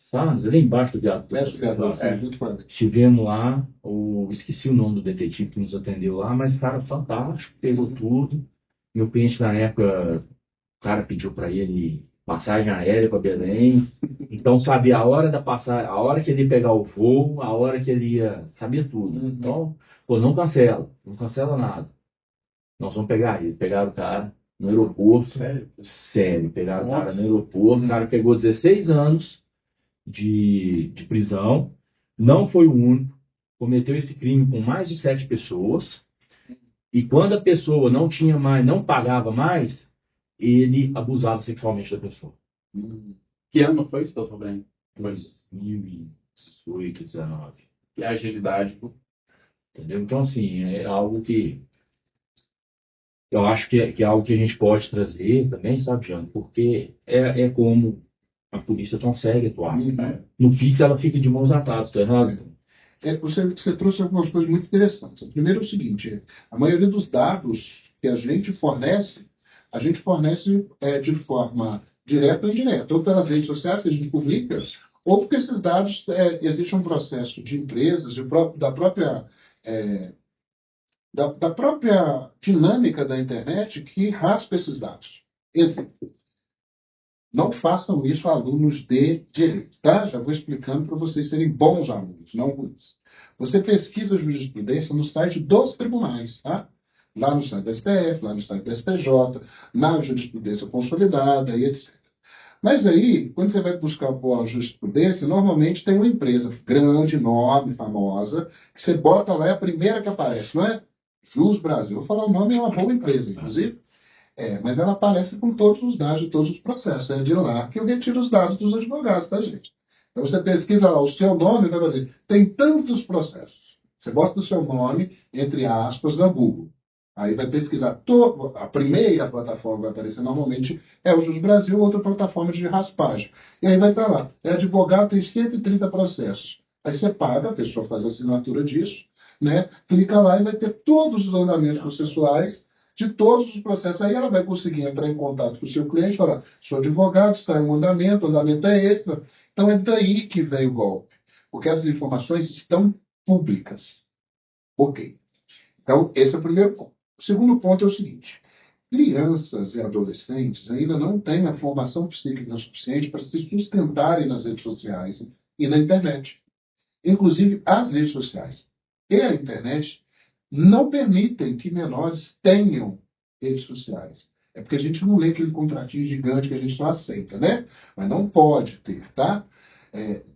Salles, ali embaixo do viaduto. Estivemos lá, esqueci o nome do detetive que nos atendeu lá, mas, cara, fantástico, pegou tudo. Meu cliente, na época, o cara pediu para ele passagem aérea para Belém, então sabia a hora da passagem, a hora que ele ia pegar o voo, a hora que ele ia, sabia tudo. Então, pô, não cancela nada. Nós vamos pegar ele. Pegaram o cara no aeroporto. Sério, pegaram o cara no aeroporto. O cara pegou 16 anos de prisão. Não foi o único. Cometeu esse crime com mais de 7 pessoas. E quando a pessoa não tinha mais, não pagava mais, ele abusava sexualmente da pessoa. Que ano foi isso, doutor Breno? 2018, 19. Que agilidade. Entendeu? Então, assim, é algo que eu acho que é algo que a gente pode trazer também, sabe, Jânio? Porque é como a polícia consegue atuar. No Pix ela fica de mãos atadas, tá errado? Você trouxe algumas coisas muito interessantes. O primeiro é o seguinte: a maioria dos dados que a gente fornece de forma direta ou indireta, ou pelas redes sociais que a gente publica, ou porque esses dados, existe um processo de empresas, da própria dinâmica da internet que raspa esses dados. Exemplo, não façam isso a alunos de direito, tá? Já vou explicando para vocês serem bons alunos, não ruins. Você pesquisa jurisprudência no site dos tribunais, tá? Lá no site da STF, lá no site da STJ, na jurisprudência consolidada e etc. Mas aí, quando você vai buscar a jurisprudência, normalmente tem uma empresa grande, enorme, famosa, que você bota lá, é a primeira que aparece, não é? Jus Brasil. Vou falar o nome, é uma boa empresa, inclusive. Mas ela aparece com todos os dados de todos os processos. É de lá que eu retiro os dados dos advogados, tá, gente? Então você pesquisa lá o seu nome, vai fazer. Tem tantos processos. Você bota o seu nome, entre aspas, na Google. Aí vai pesquisar. A primeira plataforma que vai aparecer normalmente é o Jus Brasil, outra plataforma de raspagem. E aí vai estar lá. Advogado tem 130 processos. Aí você paga, a pessoa faz a assinatura disso, né? Clica lá e vai ter todos os andamentos processuais de todos os processos. Aí ela vai conseguir entrar em contato com o seu cliente e falar: sou advogado, está em um andamento, o andamento é extra. Então é daí que vem o golpe. Porque essas informações estão públicas. Ok. Então, esse é o primeiro ponto. O segundo ponto é o seguinte: crianças e adolescentes ainda não têm a formação psíquica suficiente para se sustentarem nas redes sociais e na internet. Inclusive, as redes sociais e a internet não permitem que menores tenham redes sociais. É porque a gente não lê aquele contratinho gigante que a gente só aceita, né? Mas não pode ter, tá?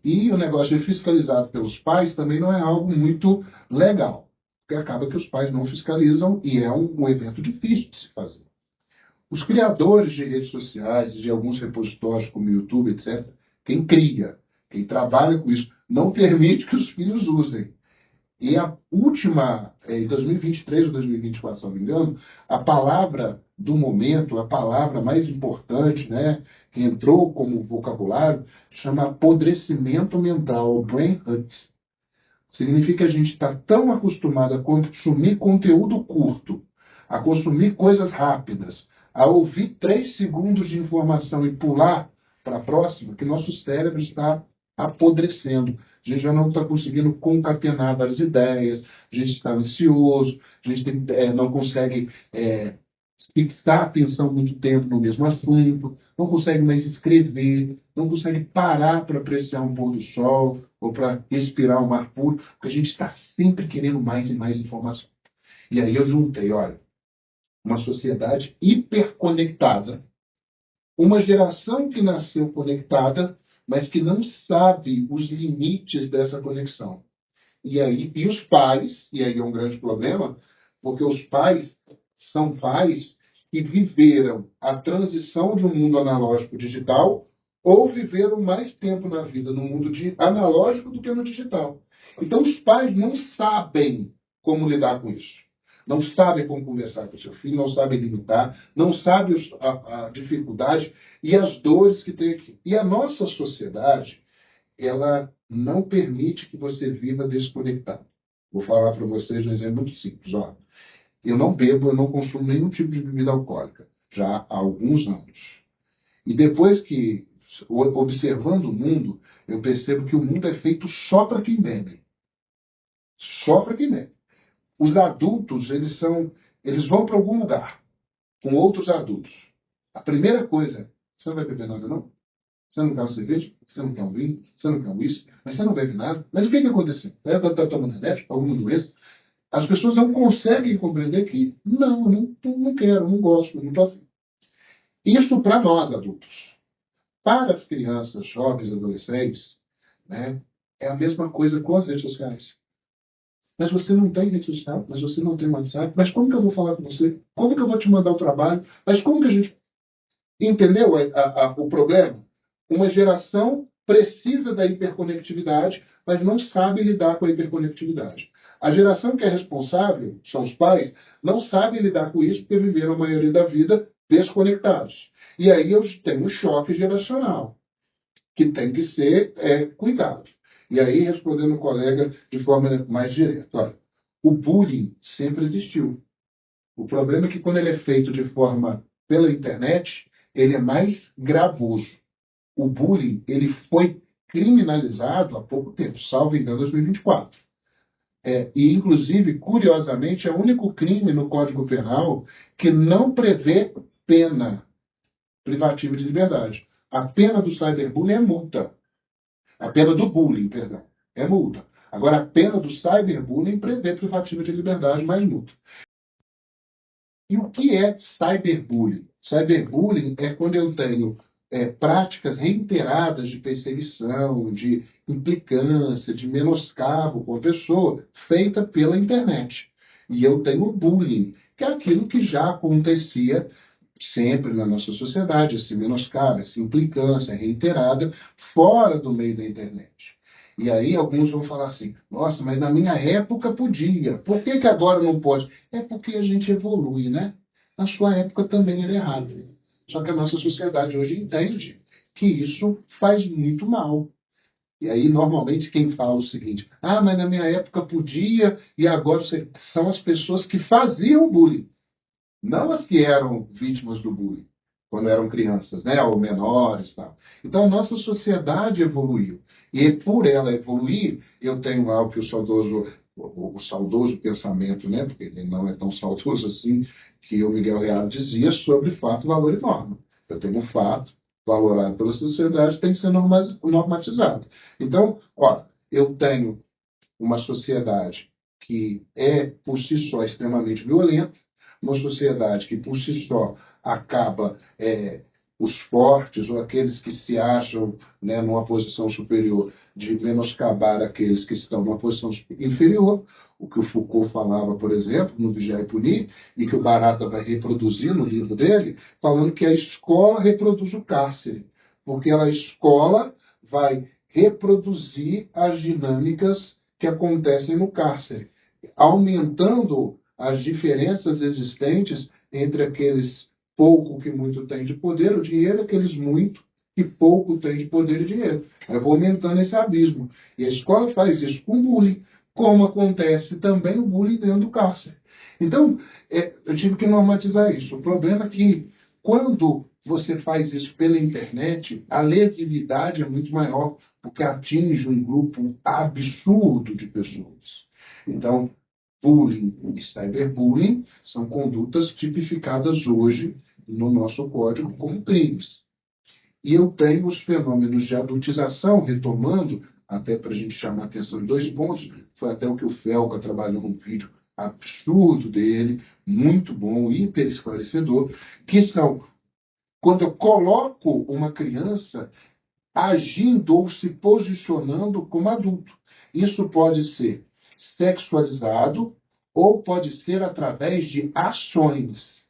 E o negócio de fiscalizado pelos pais também não é algo muito legal, porque acaba que os pais não fiscalizam e é um evento difícil de se fazer. Os criadores de redes sociais, de alguns repositórios como o YouTube, etc., quem cria, quem trabalha com isso, não permite que os filhos usem. E a última, em 2023 ou 2024, se não me engano, a palavra do momento, a palavra mais importante, né, que entrou como vocabulário, chama apodrecimento mental, brain rot. Significa que a gente está tão acostumado a consumir conteúdo curto, a consumir coisas rápidas, a ouvir 3 segundos de informação e pular para a próxima, que nosso cérebro está apodrecendo. A gente já não está conseguindo concatenar várias ideias, a gente está ansioso, a gente não consegue fixar a atenção muito tempo no mesmo assunto, não consegue mais escrever, não consegue parar para apreciar um pôr do sol ou para respirar um ar puro, porque a gente está sempre querendo mais e mais informação. E aí eu juntei, olha, uma sociedade hiperconectada, uma geração que nasceu conectada, mas que não sabe os limites dessa conexão. E os pais, e aí é um grande problema, porque os pais são pais que viveram a transição de um mundo analógico digital ou viveram mais tempo na vida no mundo analógico do que no digital. Então os pais não sabem como lidar com isso. Não sabem como conversar com o seu filho, não sabem limitar, não sabem a dificuldade e as dores que tem aqui. E a nossa sociedade, ela não permite que você viva desconectado. Vou falar para vocês um exemplo muito simples. Ó. Eu não bebo, eu não consumo nenhum tipo de bebida alcoólica, já há alguns anos. E depois que, observando o mundo, eu percebo que o mundo é feito só para quem bebe. Só para quem bebe. Os adultos, eles vão para algum lugar com outros adultos. A primeira coisa, você não vai beber nada, não? Você não quer uma cerveja? Você não quer um vinho? Você não quer um uísque? Mas você não bebe nada? Mas o que aconteceu? Está tomando remédio? Alguma doença? As pessoas não conseguem compreender que não quero, não gosto, não estou afim. Isso para nós, adultos. Para as crianças, jovens, adolescentes, né, é a mesma coisa com as redes sociais. Mas você não tem rede social, mas você não tem WhatsApp, mas como que eu vou falar com você? Como que eu vou te mandar o trabalho? Mas como que a gente... Entendeu o problema? Uma geração precisa da hiperconectividade, mas não sabe lidar com a hiperconectividade. A geração que é responsável, são os pais, não sabem lidar com isso porque viveram a maioria da vida desconectados. E aí eu tenho um choque geracional, que tem que ser cuidado. E aí, respondendo o colega de forma mais direta, olha, o bullying sempre existiu. O problema é que quando ele é feito de forma pela internet, ele é mais gravoso. O bullying, ele foi criminalizado há pouco tempo, salvo engano, 2024. E, inclusive, curiosamente, é o único crime no Código Penal que não prevê pena privativa de liberdade. A pena do cyberbullying é multa. A pena do bullying, perdão, é multa. Agora, a pena do cyberbullying prevê privativa de liberdade mais multa. E o que é cyberbullying? Cyberbullying é quando eu tenho práticas reiteradas de perseguição, de implicância, de menoscabo com a pessoa, feita pela internet. E eu tenho o bullying, que é aquilo que já acontecia sempre na nossa sociedade, esse menoscabo, essa implicância reiterada, fora do meio da internet. E aí alguns vão falar assim, nossa, mas na minha época podia, por que que agora não pode? É porque a gente evolui, né? Na sua época também era errado. Só que a nossa sociedade hoje entende que isso faz muito mal. E aí, normalmente, quem fala o seguinte, mas na minha época podia, e agora são as pessoas que faziam bullying. Não as que eram vítimas do bullying, quando eram crianças, né, ou menores e tal. Então, a nossa sociedade evoluiu. E por ela evoluir, eu tenho algo que o saudoso pensamento, né, porque ele não é tão saudoso assim, que o Miguel Reale dizia sobre fato, valor e norma. Eu tenho um fato, valorado pela sociedade, tem que ser normatizado. Então, eu tenho uma sociedade que é, por si só, extremamente violenta, uma sociedade que, por si só, acaba os fortes ou aqueles que se acham, né, numa posição superior, de menoscabar aqueles que estão numa posição inferior, o que o Foucault falava, por exemplo, no Vigiar e Punir, e que o Barata vai reproduzir no livro dele, falando que a escola reproduz o cárcere, porque a escola vai reproduzir as dinâmicas que acontecem no cárcere, aumentando as diferenças existentes entre aqueles pouco que muito têm de poder, o dinheiro, aqueles muito que pouco têm de poder e dinheiro. Eu vou aumentando esse abismo. E a escola faz isso com bullying, como acontece também o bullying dentro do cárcere. Então, eu tive que normatizar isso. O problema é que, quando você faz isso pela internet, a lesividade é muito maior, porque atinge um grupo absurdo de pessoas. Então, bullying e cyberbullying são condutas tipificadas hoje no nosso código como crimes. E eu tenho os fenômenos de adultização, retomando, até para a gente chamar a atenção de 2 pontos, foi até o que o Felca trabalhou num vídeo absurdo dele, muito bom, hiper esclarecedor, que são quando eu coloco uma criança agindo ou se posicionando como adulto. Isso pode ser sexualizado ou pode ser através de ações.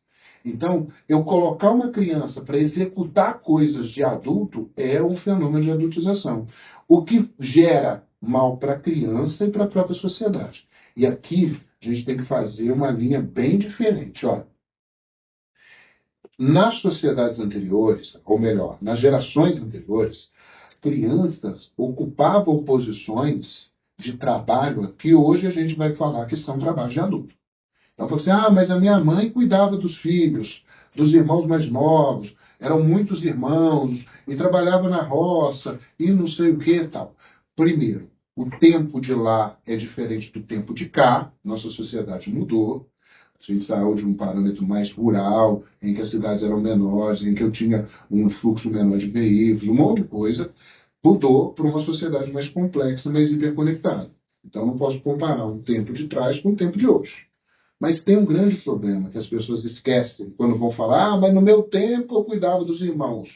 Então, eu colocar uma criança para executar coisas de adulto é um fenômeno de adultização, o que gera mal para a criança e para a própria sociedade. E aqui a gente tem que fazer uma linha bem diferente. Olha, nas sociedades anteriores, ou melhor, nas gerações anteriores, crianças ocupavam posições de trabalho que hoje a gente vai falar que são trabalhos de adulto. Então, falou assim, mas a minha mãe cuidava dos filhos, dos irmãos mais novos, eram muitos irmãos, e trabalhava na roça, e não sei o que e tal. Primeiro, o tempo de lá é diferente do tempo de cá, nossa sociedade mudou, a gente saiu de um parâmetro mais rural, em que as cidades eram menores, em que eu tinha um fluxo menor de veículos, um monte de coisa, mudou para uma sociedade mais complexa, mais hiperconectada. Então, não posso comparar o tempo de trás com o tempo de hoje. Mas tem um grande problema que as pessoas esquecem quando vão falar, mas no meu tempo eu cuidava dos irmãos.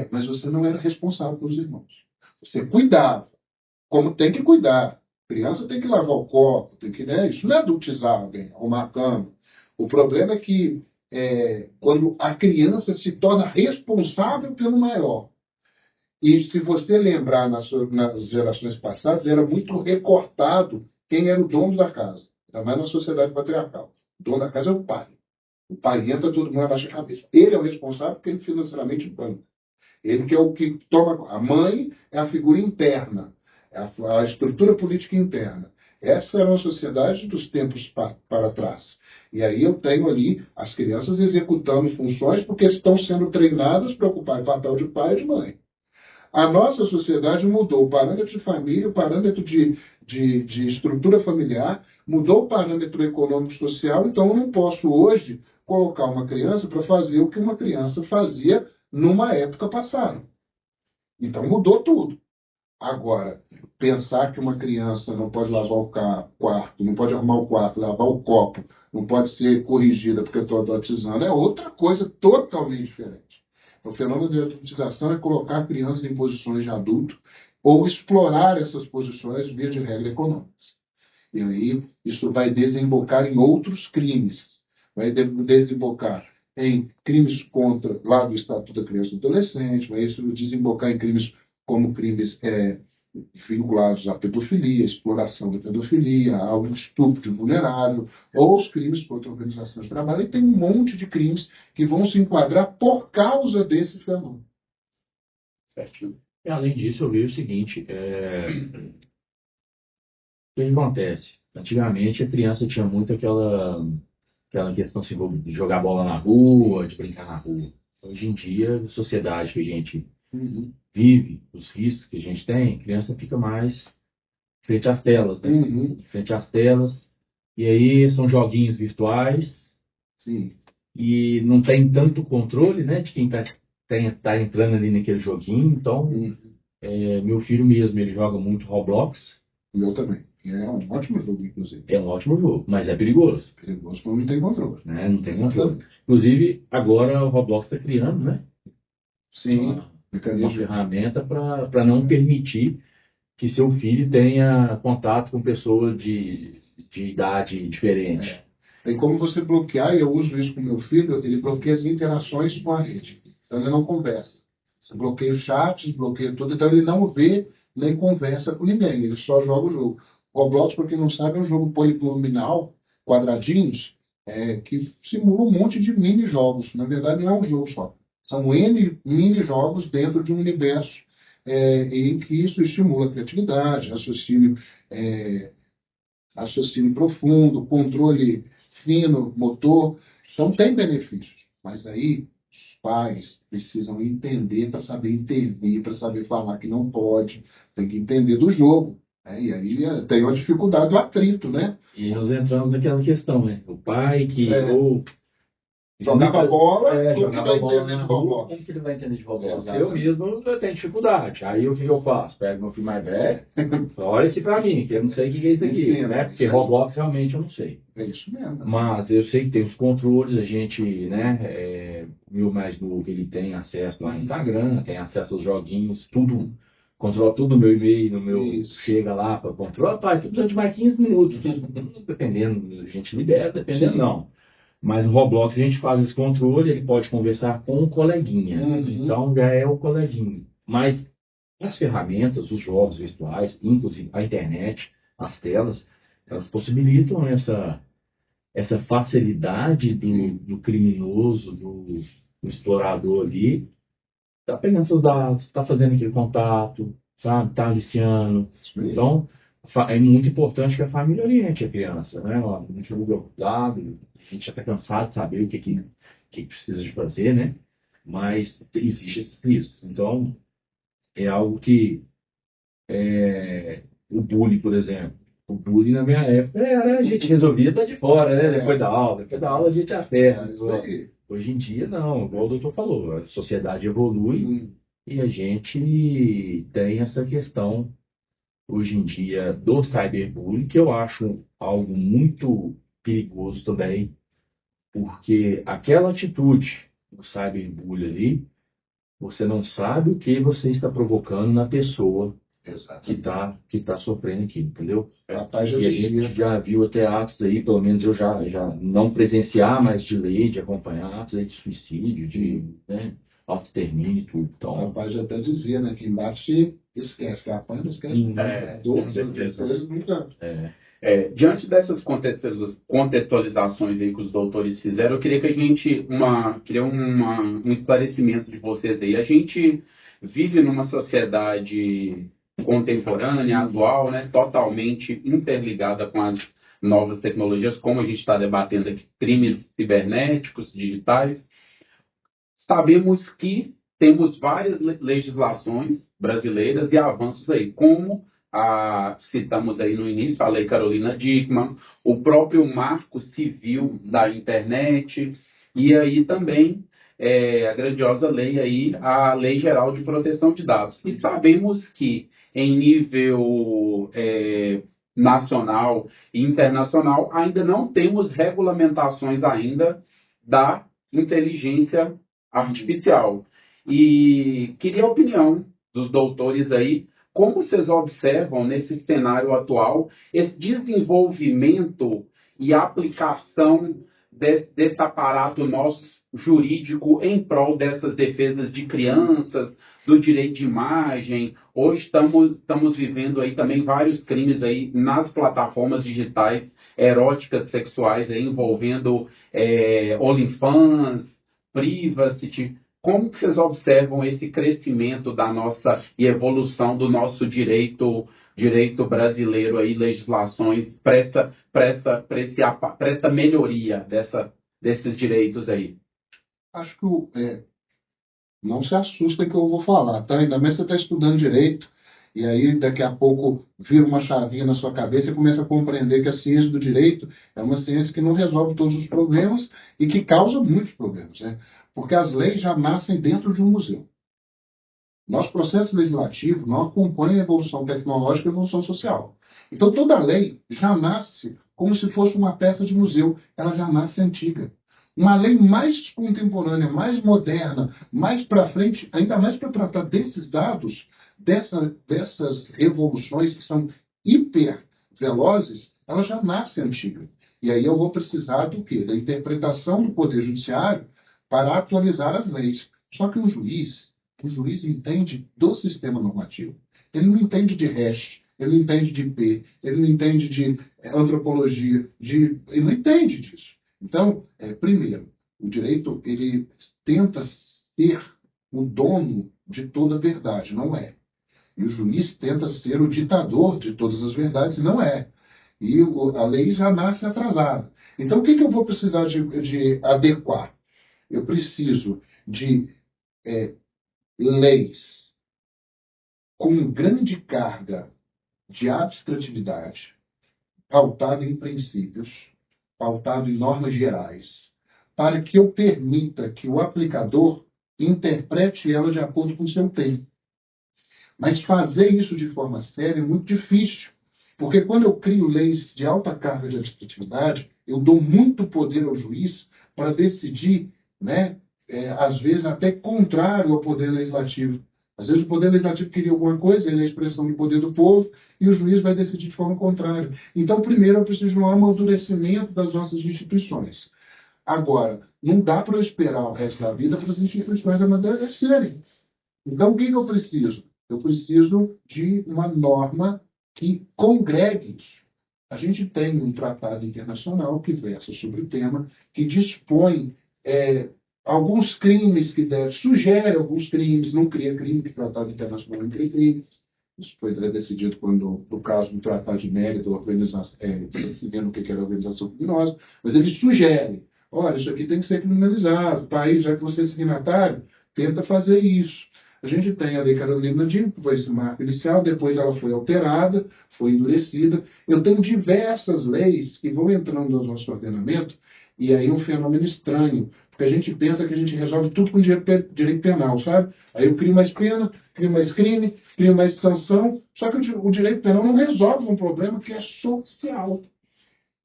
Mas você não era responsável pelos irmãos. Você cuidava, como tem que cuidar. Criança tem que lavar o copo, tem que, né? Isso não é adultizar alguém, arrumar a cama. O problema é que quando a criança se torna responsável pelo maior. E se você lembrar nas gerações passadas, era muito recortado quem era o dono da casa, ainda mais na sociedade patriarcal. O dono da casa é o pai. O pai entra, todo mundo abaixa a cabeça. Ele é o responsável porque ele financeiramente banca. Ele que é o que toma. A mãe é a figura interna, é a estrutura política interna. Essa era uma sociedade dos tempos para trás. E aí eu tenho ali as crianças executando funções porque estão sendo treinadas para ocupar o papel de pai e de mãe. A nossa sociedade mudou o parâmetro de família, o parâmetro de estrutura familiar, mudou o parâmetro econômico-social, então eu não posso hoje colocar uma criança para fazer o que uma criança fazia numa época passada. Então mudou tudo. Agora, pensar que uma criança não pode lavar o quarto, não pode arrumar o quarto, lavar o copo, não pode ser corrigida porque eu estou adotizando, é outra coisa totalmente diferente. O fenômeno de adultização é colocar crianças em posições de adulto ou explorar essas posições via de regra econômicas. E aí isso vai desembocar em outros crimes. Vai desembocar em crimes contra, lá do Estatuto da Criança e do Adolescente, vai isso desembocar em crimes como crimes vinculados à pedofilia, exploração da pedofilia, ao estupro vulnerável, ou os crimes contra organizações de trabalho. E tem um monte de crimes que vão se enquadrar por causa desse fenômeno. Certo. E, além disso, eu vejo o seguinte, o que acontece? Antigamente, a criança tinha muito aquela questão assim, de jogar bola na rua, de brincar na rua. Hoje em dia, a sociedade que a gente vive, os riscos que a gente tem, a criança fica mais frente às telas, né? Frente às telas. E aí são joguinhos virtuais. Sim. E não tem tanto controle, né, de quem tá entrando ali naquele joguinho. Então, meu filho mesmo, ele joga muito Roblox. O meu também. É um ótimo jogo, inclusive. É um ótimo jogo, mas é perigoso. Perigoso porque não tem controle. Né? Não tem controle. Inclusive, agora o Roblox está criando, né? Sim. Uma ferramenta para não permitir que seu filho tenha contato com pessoas de idade diferente. Tem como você bloquear, e eu uso isso com meu filho, ele bloqueia as interações com a rede. Então ele não conversa. Você bloqueia os chats, bloqueia tudo, então ele não vê nem conversa com ninguém, ele só joga o jogo. O Roblox, para quem não sabe, é um jogo polinomial, quadradinhos, que simula um monte de mini-jogos. Na verdade, não é um jogo só. São N mini-jogos dentro de um universo em que isso estimula a criatividade, raciocínio profundo, controle fino, motor. Então, tem benefícios. Mas aí, os pais precisam entender para saber intervir, para saber falar que não pode. Tem que entender do jogo. E aí tem uma dificuldade do atrito, né? E nós entramos naquela questão, né? O pai que jogava bola, jogava bola entender na de rua, Roblox. como que ele vai entender de Roblox? Exatamente. Eu mesmo eu tenho dificuldade. Aí o que eu faço? Pego meu filho mais velho, olha aqui pra mim, que eu não sei o que é isso aqui, Sim, né? Porque Roblox realmente eu não sei. É isso mesmo. Mas eu sei que tem os controles, a gente, né? O meu mais novo, ele tem acesso lá no Instagram, tem acesso aos joguinhos, tudo. Controla tudo no meu e-mail, no meu. Isso. Chega lá para controlar, pai, tu precisa de mais 15 minutos. Dependendo, a gente libera, dependendo não. Mas no Roblox a gente faz esse controle, ele pode conversar com o coleguinha. Então já é o coleguinha. Mas as ferramentas, os jogos virtuais, inclusive a internet, as telas, elas possibilitam essa facilidade do criminoso, do explorador ali. Está pegando seus dados, está fazendo aquele contato, sabe? Está aliciando. Então, é muito importante que a família oriente a criança, né? Ó, não divulga o dado, a gente já está cansado de saber o que precisa de fazer, né? Mas existe esses riscos. Então, é algo que o bullying, por exemplo. O bullying na minha época a gente resolvia estar de fora, né? Depois da aula. Depois da aula a gente aperta. Hoje em dia, não, igual o doutor falou, a sociedade evolui e a gente tem essa questão, hoje em dia, do cyberbullying, que eu acho algo muito perigoso também, porque aquela atitude do cyberbullying ali, você não sabe o que você está provocando na pessoa que está sofrendo aqui, entendeu? E a gente já viu até atos aí, pelo menos eu já não presenciar, mas de lei, de acompanhar atos aí de suicídio, de auto-extermínio e tudo. Então, o rapaz já até dizia, né, que embate esquece, que apanha não esquece. Com certeza. Diante dessas contextualizações aí que os doutores fizeram, eu queria que a gente, um esclarecimento de vocês aí. A gente vive numa sociedade contemporânea, atual, né, totalmente interligada com as novas tecnologias, como a gente está debatendo aqui, crimes cibernéticos, digitais. Sabemos que temos várias legislações brasileiras e avanços aí, como citamos aí no início, a Lei Carolina Dickmann, o próprio Marco Civil da Internet, e aí também a grandiosa lei aí, a Lei Geral de Proteção de Dados. E sabemos que em nível nacional e internacional ainda não temos regulamentações ainda da inteligência artificial. E queria a opinião dos doutores aí, como vocês observam nesse cenário atual esse desenvolvimento e aplicação desse aparato nosso jurídico em prol dessas defesas de crianças, do direito de imagem. Hoje estamos vivendo aí também vários crimes aí nas plataformas digitais eróticas sexuais aí, envolvendo OnlyFans, Privacy. Como que vocês observam esse crescimento da nossa e evolução do nosso direito brasileiro aí, legislações para essa melhoria desses direitos aí? Acho que não se assusta que eu vou falar, tá? Ainda mais você está estudando direito, e aí daqui a pouco vira uma chavinha na sua cabeça e começa a compreender que a ciência do direito é uma ciência que não resolve todos os problemas e que causa muitos problemas, né? Porque as leis já nascem dentro de um museu. Nosso processo legislativo não acompanha a evolução tecnológica e a evolução social. Então toda lei já nasce como se fosse uma peça de museu, ela já nasce antiga. Uma lei mais contemporânea, mais moderna, mais para frente, ainda mais para tratar desses dados, dessas revoluções que são hiper velozes, ela já nasce antiga. E aí eu vou precisar do quê? Da interpretação do Poder Judiciário para atualizar as leis. Só que o juiz entende do sistema normativo. Ele não entende de hash, ele não entende de IP, ele não entende de antropologia, ele não entende disso. Então, primeiro, o direito ele tenta ser o dono de toda a verdade, não é. E o juiz tenta ser o ditador de todas as verdades, não é. E a lei já nasce atrasada. Então, o que eu vou precisar de adequar? Eu preciso de leis com grande carga de abstratividade, pautada em princípios, pautado em normas gerais, para que eu permita que o aplicador interprete ela de acordo com o seu tempo. Mas fazer isso de forma séria é muito difícil, porque quando eu crio leis de alta carga de abstratividade, eu dou muito poder ao juiz para decidir, né, às vezes até contrário ao poder legislativo. Às vezes o poder legislativo queria alguma coisa, ele é a expressão do poder do povo, e o juiz vai decidir de forma contrária. Então, primeiro, eu preciso de um amadurecimento das nossas instituições. Agora, não dá para eu esperar o resto da vida para as instituições amadurecerem. Então, o que eu preciso? Eu preciso de uma norma que congregue isso. A gente tem um tratado internacional que versa sobre o tema, que dispõe alguns crimes que sugere alguns crimes, não cria crime, que o Tratado Internacional não cria crime. Isso foi decidido quando, no caso do Tratado de Mérida, decidindo o que era a organização criminosa, mas ele sugere, olha, isso aqui tem que ser criminalizado, o país, já que você é signatário, tenta fazer isso. A gente tem a Lei Carolina Dickmann, que foi esse marco inicial, depois ela foi alterada, foi endurecida. Eu tenho diversas leis que vão entrando no nosso ordenamento, e aí um fenômeno estranho, porque a gente pensa que a gente resolve tudo com direito penal, sabe? Aí eu crio mais pena, crio mais crime, crio mais sanção, só que o direito penal não resolve um problema que é social.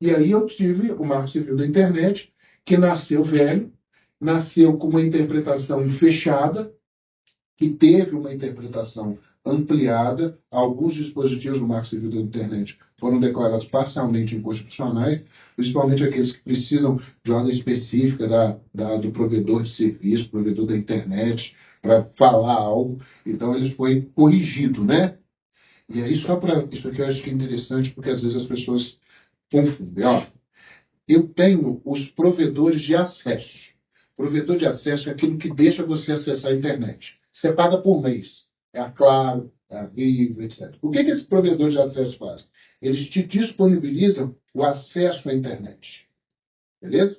E aí eu tive o Marco Civil da Internet, que nasceu velho, nasceu com uma interpretação fechada, que teve uma interpretação ampliada. Alguns dispositivos do Marco Civil da Internet foram declarados parcialmente inconstitucionais, principalmente aqueles que precisam de ordem específica do provedor de serviço, provedor da internet, para falar algo. Então, ele foi corrigido, né? E aí, isso aqui eu acho que é interessante, porque às vezes as pessoas confundem. Ó, eu tenho os provedores de acesso. Provedor de acesso é aquilo que deixa você acessar a internet. Você paga por mês. É a Claro, é a Vivo, etc. O que esse provedor de acesso faz? Eles te disponibilizam o acesso à internet. Beleza?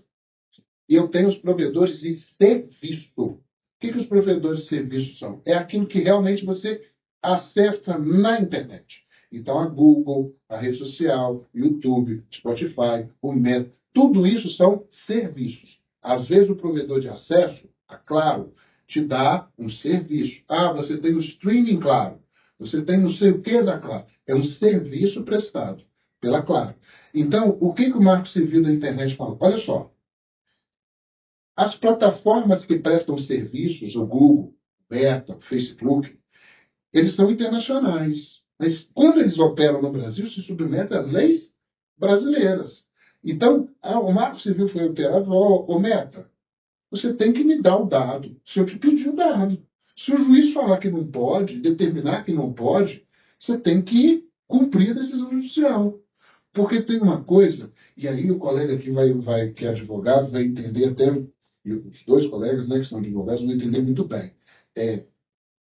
E eu tenho os provedores de serviço. O que os provedores de serviço são? É aquilo que realmente você acessa na internet. Então, a Google, a rede social, YouTube, Spotify, o Meta, tudo isso são serviços. Às vezes, o provedor de acesso, a Claro, te dá um serviço. Ah, você tem o streaming Claro. Você tem não sei o que da Claro. É um serviço prestado pela Claro. Então, o que o Marco Civil da internet fala? Olha só. As plataformas que prestam serviços, o Google, o Meta, o Facebook, eles são internacionais. Mas quando eles operam no Brasil, se submetem às leis brasileiras. Então, o Marco Civil foi alterado. Ô, Meta, você tem que me dar o dado. Se eu te pedir o dado. Se o juiz falar que não pode, determinar que não pode, você tem que cumprir a decisão judicial. Porque tem uma coisa, e aí o colega que é advogado vai entender até, e os dois colegas, né, que são advogados, vão entender muito bem.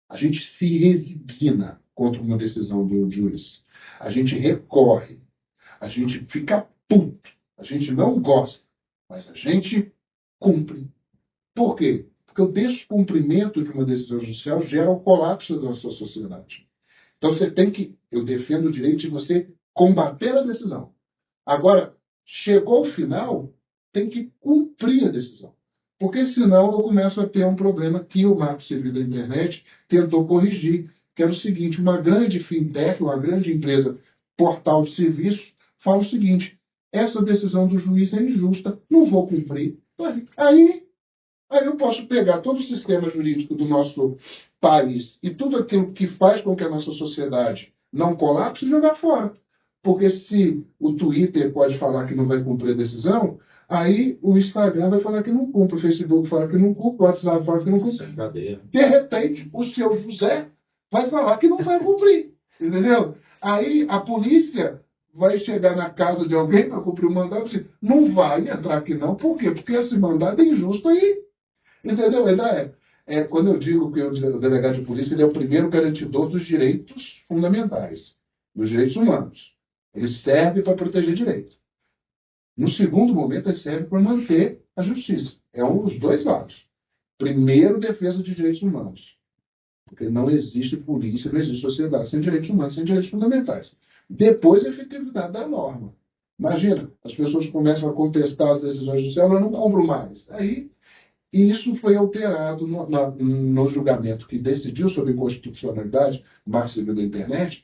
A gente se resigna contra uma decisão do juiz. A gente recorre. A gente fica puto. A gente não gosta. Mas a gente cumpre. Por quê? Porque o descumprimento de uma decisão judicial gera o colapso da sua sociedade. Então você tem que... Eu defendo o direito de você combater a decisão. Agora, chegou o final, tem que cumprir a decisão. Porque senão eu começo a ter um problema que o Marco Civil da internet tentou corrigir, que era o seguinte: uma grande fintech, uma grande empresa portal de serviços, fala o seguinte: essa decisão do juiz é injusta, não vou cumprir. Aí eu posso pegar todo o sistema jurídico do nosso país e tudo aquilo que faz com que a nossa sociedade não colapse e jogar fora. Porque se o Twitter pode falar que não vai cumprir a decisão, aí o Instagram vai falar que não cumpre, o Facebook fala que não cumpre, o WhatsApp fala que não cumpre. De repente, o seu José vai falar que não vai cumprir. Entendeu? Aí a polícia vai chegar na casa de alguém para cumprir o mandado e dizer, não vai entrar aqui não. Por quê? Porque esse mandado é injusto aí. Entendeu? Quando eu digo que o delegado de polícia ele é o primeiro garantidor dos direitos fundamentais, dos direitos humanos. Ele serve para proteger direito. No segundo momento, ele serve para manter a justiça. É um dos dois lados. Primeiro, defesa de direitos humanos. Porque não existe polícia, não existe sociedade sem direitos humanos, sem direitos fundamentais. Depois, a efetividade da norma. Imagina, as pessoas começam a contestar as decisões judiciais, elas não compram mais. Aí, isso foi alterado no julgamento que decidiu sobre constitucionalidade, o Marco Civil da internet,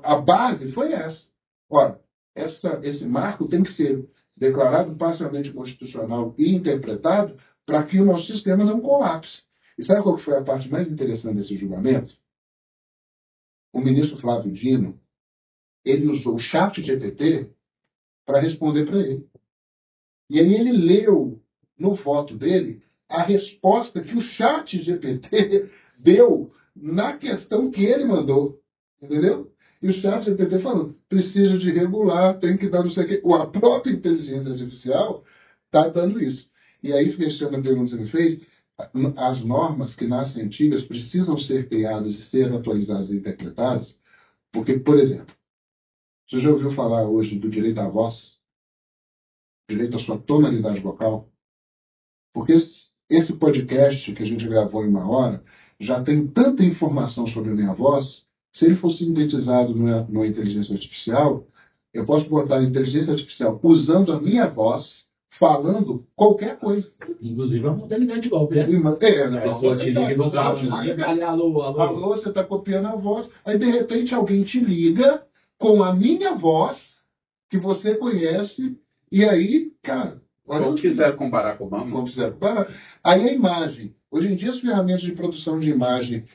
a base foi essa. Ora, esse marco tem que ser declarado parcialmente constitucional e interpretado para que o nosso sistema não colapse. E sabe qual que foi a parte mais interessante desse julgamento? O ministro Flávio Dino, ele usou o chat GPT para responder para ele. E aí ele leu no voto dele a resposta que o chat GPT deu na questão que ele mandou. Entendeu? E o chat GPT falou, precisa de regular, tem que dar não sei o quê. A própria inteligência artificial está dando isso. E aí, fechando a pergunta que você me fez, as normas que nascem antigas precisam ser criadas e ser atualizadas e interpretadas, porque, por exemplo, você já ouviu falar hoje do direito à voz? Direito à sua tonalidade vocal? Porque esse podcast que a gente gravou em 1 hora já tem tanta informação sobre a minha voz. Se ele for sintetizado numa inteligência artificial, eu posso botar a inteligência artificial usando a minha voz, falando qualquer coisa. Inclusive a modalidade de golpe, né? A pessoa te liga no zap, alô, alô. Alô, você está copiando a voz. Aí, de repente, alguém te liga com a minha voz, que você conhece, e aí, cara... Como quiser comparar com o Obama. Como quiser comparar. Aí a imagem. Hoje em dia, as ferramentas de produção de imagem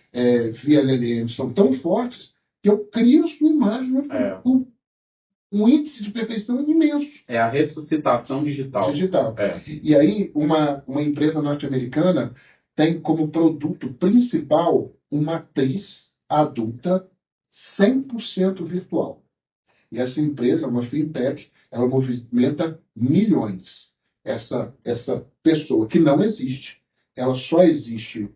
via LLM são tão fortes que eu crio sua imagem com um índice de perfeição imenso. É a ressuscitação digital. E aí, uma empresa norte-americana tem como produto principal uma atriz adulta 100% virtual. E essa empresa, uma fintech, ela movimenta milhões. Essa pessoa que não existe, ela só existe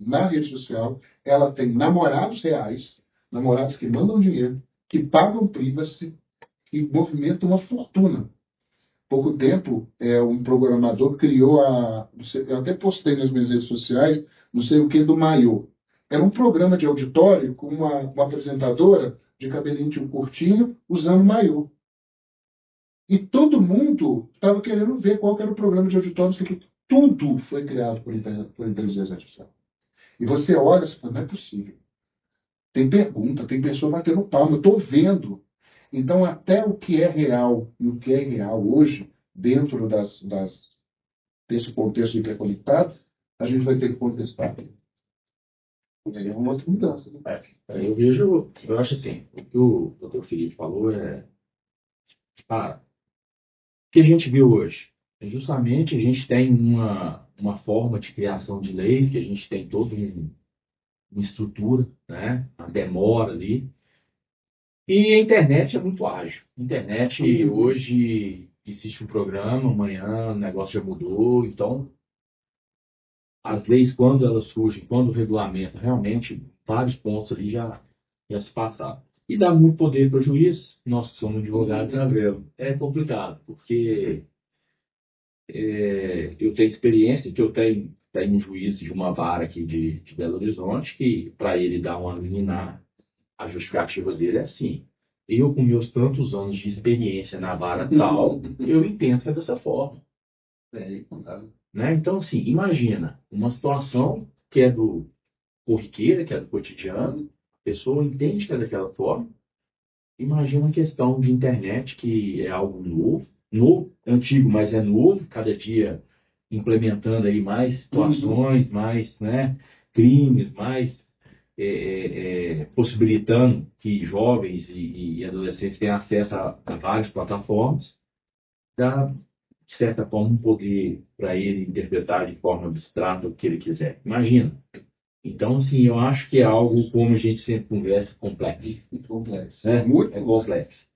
na rede social, ela tem namorados reais, namorados que mandam dinheiro, que pagam privacy, que movimentam uma fortuna. Pouco tempo, um programador criou eu até postei nas minhas redes sociais, não sei o que, do Maiô. Era um programa de auditório com uma apresentadora de cabelinho curtinho usando maiô. E todo mundo estava querendo ver qual que era o programa de auditório. Isso aqui. Tudo foi criado por inteligência artificial. E você olha e fala, não é possível. Tem pergunta, tem pessoa batendo palma, eu estou vendo. Então, até o que é real e o que é irreal hoje, dentro desse contexto interconectado, a gente vai ter que contestar. E aí é uma outra mudança. Né? Eu acho assim, o que o Dr. Felipe falou o que a gente viu hoje? Justamente a gente tem uma forma de criação de leis, que a gente tem toda uma estrutura, né? A demora ali. E a internet é muito ágil. A internet, hoje, existe um programa, amanhã o negócio já mudou. Então, as leis, quando elas surgem, quando regulamentam, realmente, vários pontos ali já se passaram. E dá muito poder para o juiz. Nós que somos advogados, é complicado, porque eu tenho experiência que eu tenho um juiz de uma vara aqui de Belo Horizonte, que para ele dar uma liminar, a justificativa dele é assim: eu, com meus tantos anos de experiência na vara tal, eu entendo que é dessa forma. Né? Então, assim, imagina uma situação que é do corriqueira, que é do cotidiano, a pessoa entende que é daquela forma. Imagina uma questão de internet, que é algo novo, antigo, mas é novo, cada dia implementando aí mais situações, mais, né, crimes, mais possibilitando que jovens e adolescentes tenham acesso a várias plataformas, dá, de certa forma, um poder para ele interpretar de forma abstrata o que ele quiser. Imagina. Então, assim, eu acho que é algo, como a gente sempre conversa, complexo. Complexo. Muito complexo.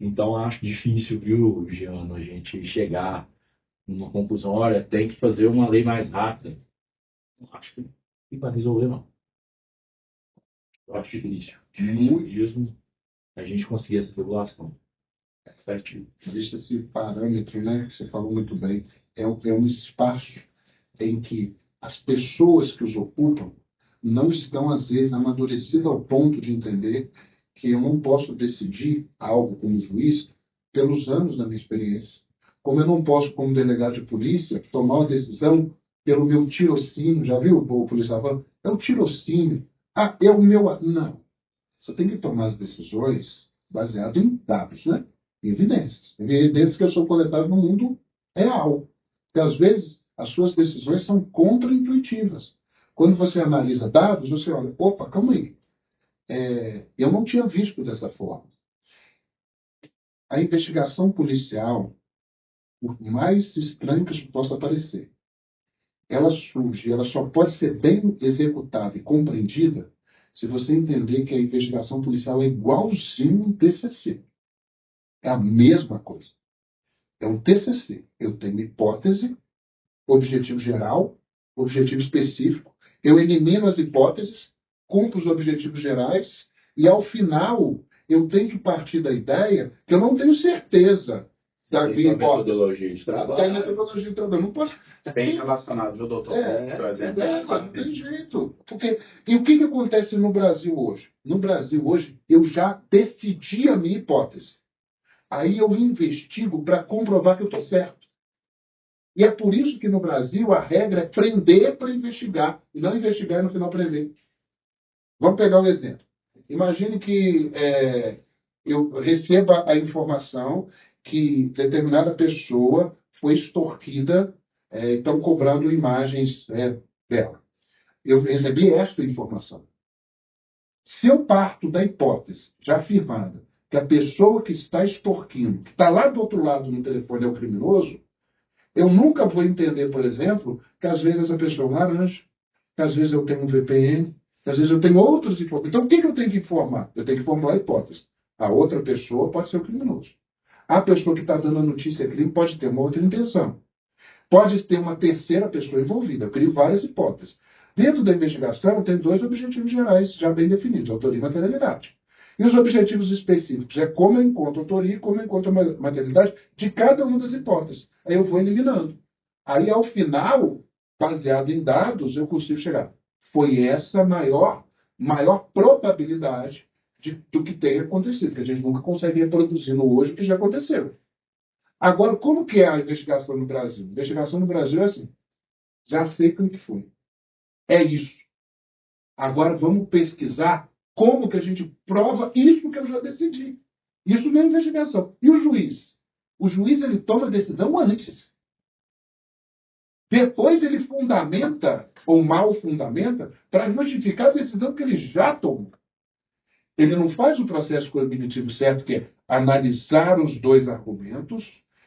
Então, acho difícil, viu, Giano, a gente chegar numa conclusão: olha, tem que fazer uma lei mais rápida. Não acho que vai resolver, não. Eu acho difícil. Mesmo a gente conseguir essa regulação. Certinho. Existe esse parâmetro, né, que você falou muito bem. É um espaço em que as pessoas que os ocupam não estão, às vezes, amadurecidas ao ponto de entender que eu não posso decidir algo como juiz pelos anos da minha experiência. Como eu não posso, como delegado de polícia, tomar uma decisão pelo meu tirocínio. Já viu o policial falando? É o tirocínio. É o meu... Não. Você tem que tomar as decisões baseado em dados, né? Em evidências. Evidências que são coletadas no mundo real. Porque, às vezes, as suas decisões são contraintuitivas. Quando você analisa dados, você olha, opa, calma aí. Eu não tinha visto dessa forma. A investigação policial, por mais estranha que isso possa parecer, ela surge, ela só pode ser bem executada e compreendida se você entender que a investigação policial é igualzinho um TCC. É a mesma coisa. É um TCC. Eu tenho hipótese, objetivo geral, objetivo específico. Eu elimino as hipóteses, cumpro os objetivos gerais e, ao final, eu tenho que partir da ideia que eu não tenho certeza da minha hipótese. Metodologia de trabalho. Tem metodologia de trabalho. Não posso... Bem relacionado, viu, doutor? Não tem jeito. E o que acontece no Brasil hoje? No Brasil hoje, eu já decidi a minha hipótese. Aí eu investigo para comprovar que eu estou certo. E é por isso que no Brasil a regra é prender para investigar, e não investigar e no final prender. Vamos pegar um exemplo. Imagine que eu receba a informação que determinada pessoa foi extorquida, estão cobrando imagens dela. Eu recebi esta informação. Se eu parto da hipótese já afirmada que a pessoa que está extorquindo, que está lá do outro lado no telefone, é o criminoso, eu nunca vou entender, por exemplo, que às vezes essa pessoa é um laranja, que às vezes eu tenho um VPN, que às vezes eu tenho outras hipóteses. Então, o que eu tenho que informar? Eu tenho que formular a hipótese. A outra pessoa pode ser o criminoso. A pessoa que está dando a notícia de crime pode ter uma outra intenção. Pode ter uma terceira pessoa envolvida. Eu crio várias hipóteses. Dentro da investigação, tem dois objetivos gerais já bem definidos, autoria e materialidade. E os objetivos específicos é como eu encontro autoria e como eu encontro a materialidade de cada uma das hipóteses. Aí eu vou eliminando. Aí, ao final, baseado em dados, eu consigo chegar. Foi essa maior probabilidade do que tenha acontecido, que a gente nunca consegue reproduzir no hoje o que já aconteceu. Agora, como que é a investigação no Brasil? A investigação no Brasil é assim. Já sei quem que foi. É isso. Agora vamos pesquisar como que a gente prova isso que eu já decidi. Isso não é investigação. E o juiz? O juiz ele toma a decisão antes. Depois ele fundamenta, ou mal fundamenta, para justificar a decisão que ele já tomou. Ele não faz o processo cognitivo certo, que é analisar os dois argumentos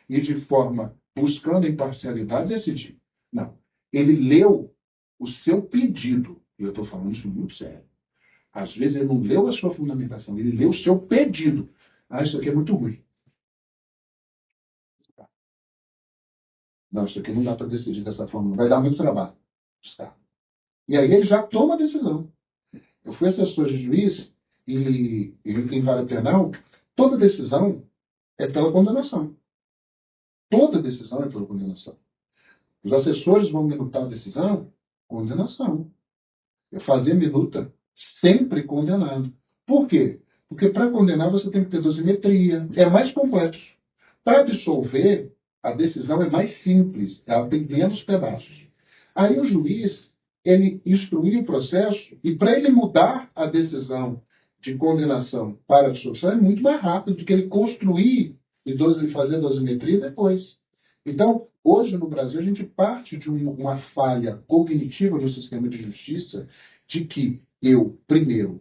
e, de forma buscando imparcialidade, decidir. Não. Ele leu o seu pedido. E eu estou falando isso muito sério. Às vezes ele não leu a sua fundamentação, ele leu o seu pedido. Ah, isso aqui é muito ruim. Não, isso aqui não dá para decidir dessa forma. Não vai dar muito trabalho. E aí ele já toma a decisão. Eu fui assessor de juiz e em vara penal, toda decisão é pela condenação. Toda decisão é pela condenação. Os assessores vão minutar a decisão, condenação. Eu fazia minuta sempre condenado. Por quê? Porque para condenar você tem que ter dosimetria. É mais complexo. Para absolver, a decisão é mais simples. Ela tem menos pedaços. Aí o juiz, ele instruía o processo e para ele mudar a decisão de condenação para absolvição é muito mais rápido do que ele construir e fazer dosimetria depois. Então, hoje no Brasil, a gente parte de uma falha cognitiva no sistema de justiça de que primeiro,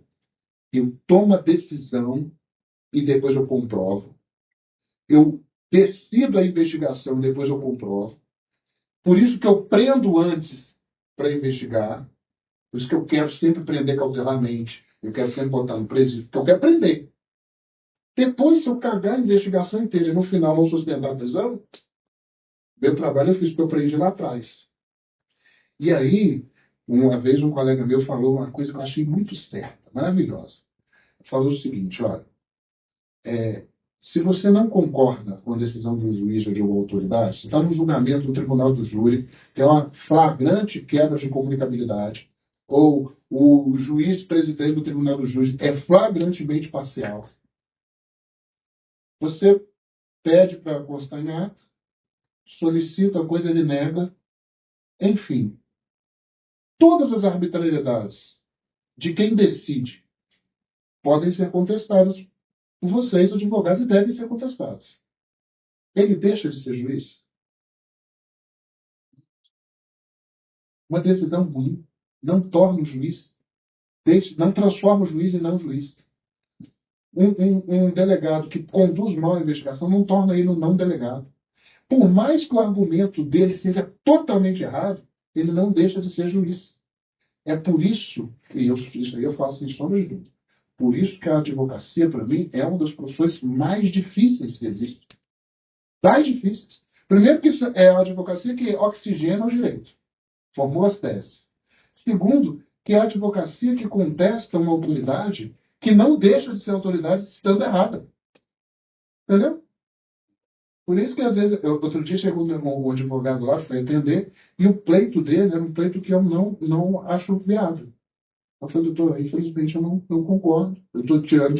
eu tomo a decisão e depois eu comprovo. Eu decido a investigação e depois eu comprovo. Por isso que eu prendo antes para investigar. Por isso que eu quero sempre prender cautelarmente. Eu quero sempre botar no presídio, porque eu quero prender. Depois, se eu cagar a investigação inteira e no final não sustentar a prisão, meu trabalho eu fiz porque eu prendi lá atrás. E aí, uma vez um colega meu falou uma coisa que eu achei muito certa, maravilhosa. Falou o seguinte, olha, se você não concorda com a decisão do juiz ou de uma autoridade, você está no julgamento do tribunal do júri, tem uma flagrante quebra de comunicabilidade, ou o juiz presidente do tribunal do júri é flagrantemente parcial, você pede para constar em ato, solicita a coisa, ele nega, enfim. Todas as arbitrariedades de quem decide podem ser contestadas por vocês, advogados, e devem ser contestadas. Ele deixa de ser juiz? Uma decisão ruim não torna o juiz, não transforma o juiz em não juiz. Um delegado que conduz mal a investigação não torna ele um não delegado. Por mais que o argumento dele seja totalmente errado, ele não deixa de ser juiz. É por isso, isso aí eu faço sem sombra de dúvida, por isso que a advocacia, para mim, é uma das profissões mais difíceis que existe. Mais difíceis. Primeiro que é a advocacia que oxigena o direito. Formula as teses. Segundo, que é a advocacia que contesta uma autoridade que não deixa de ser autoridade estando errada. Entendeu? Por isso que, às vezes, outro dia chegou um advogado lá para atender, e o pleito dele era um pleito que eu não acho viável. Eu falei, doutor, infelizmente eu não concordo. Eu estou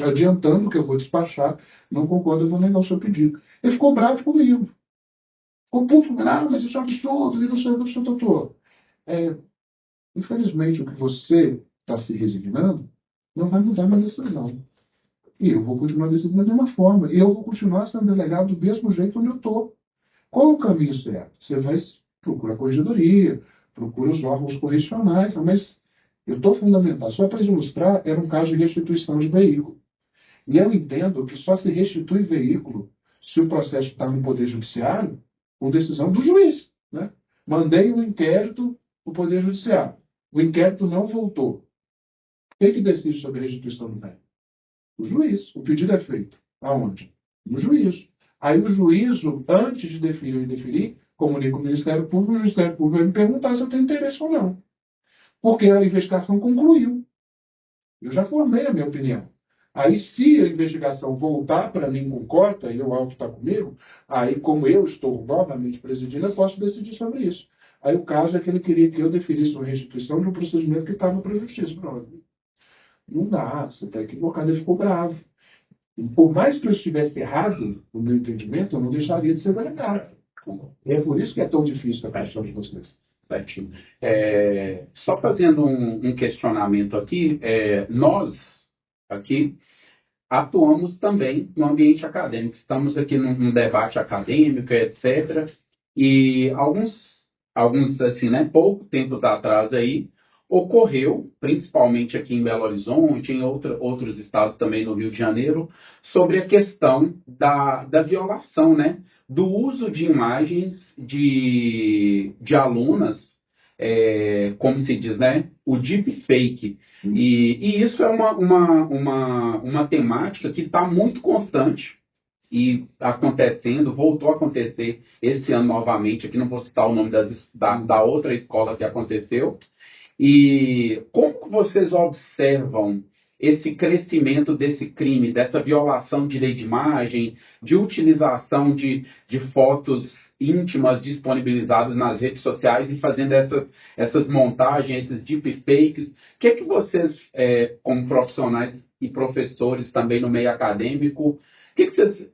adiantando que eu vou despachar, não concordo, eu vou negar o seu pedido. Ele ficou bravo comigo. Ficou puto, mas isso é um absurdo, e não sei, doutor. Infelizmente, o que você está se resignando não vai mudar minha decisão. E eu vou continuar decidindo da mesma forma. E eu vou continuar sendo delegado do mesmo jeito onde eu estou. Qual é o caminho certo? Você vai procurar a corregedoria, procura os órgãos correcionais, mas eu estou fundamentado. Só para ilustrar, era um caso de restituição de veículo. E eu entendo que só se restitui veículo se o processo está no Poder Judiciário com decisão do juiz. Né? Mandei um inquérito para o Poder Judiciário. O inquérito não voltou. Quem que decide sobre a restituição do bem? O juiz. O pedido é feito. Aonde? No juízo. Aí o juízo, antes de definir ou indeferir, comunica o Ministério Público, e o Ministério Público vai me perguntar se eu tenho interesse ou não. Porque a investigação concluiu. Eu já formei a minha opinião. Aí, se a investigação voltar para mim com cota, e o auto está comigo, aí, como eu estou novamente presidindo, eu posso decidir sobre isso. Aí, o caso é que ele queria que eu definisse uma restituição de um procedimento que estava para a justiça. Não dá, você está equivocado. Ele ficou bravo. E por mais que eu estivesse errado no meu entendimento, eu não deixaria de ser delegado. E é por isso que é tão difícil a questão de vocês. Certinho. Só fazendo um questionamento aqui, nós aqui atuamos também no ambiente acadêmico. Estamos aqui num debate acadêmico, etc. E alguns assim, né, pouco tempo atrás aí, ocorreu, principalmente aqui em Belo Horizonte, em outros estados também no Rio de Janeiro, sobre a questão da violação, né, do uso de imagens de alunas, como se diz, né, o deepfake. E isso é uma temática que está muito constante e acontecendo, voltou a acontecer esse ano novamente. Aqui não vou citar o nome da outra escola que aconteceu. E como vocês observam esse crescimento desse crime, dessa violação de lei de imagem, de utilização de fotos íntimas disponibilizadas nas redes sociais e fazendo essas montagens, esses deepfakes? O que é que vocês, como profissionais e professores também no meio acadêmico, o que é que vocês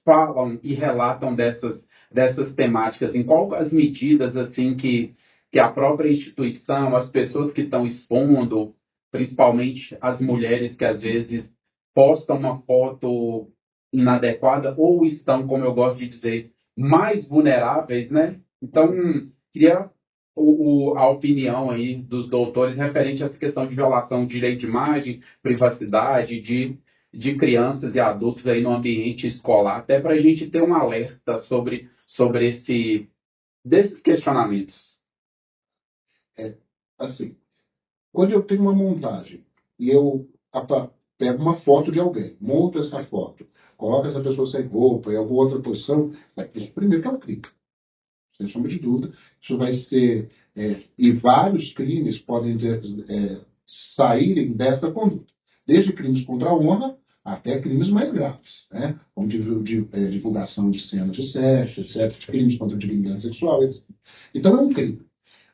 falam e relatam dessas temáticas? Em qual as medidas assim que a própria instituição, as pessoas que estão expondo, principalmente as mulheres que às vezes postam uma foto inadequada ou estão, como eu gosto de dizer, mais vulneráveis, né? Então, queria a opinião aí dos doutores referente a essa questão de violação de direito de imagem, privacidade de crianças e adultos aí no ambiente escolar, até para a gente ter um alerta sobre desses questionamentos. Assim, quando eu tenho uma montagem e eu pego uma foto de alguém, monto essa foto, coloco essa pessoa sem roupa em alguma outra posição, isso primeiro que é um crime. Sem sombra de dúvida. Isso vai ser... e vários crimes podem saírem dessa conduta. Desde crimes contra a honra até crimes mais graves, né? Como divulgação de cenas de sexo, etc., de crimes contra a dignidade sexual, etc. Então é um crime.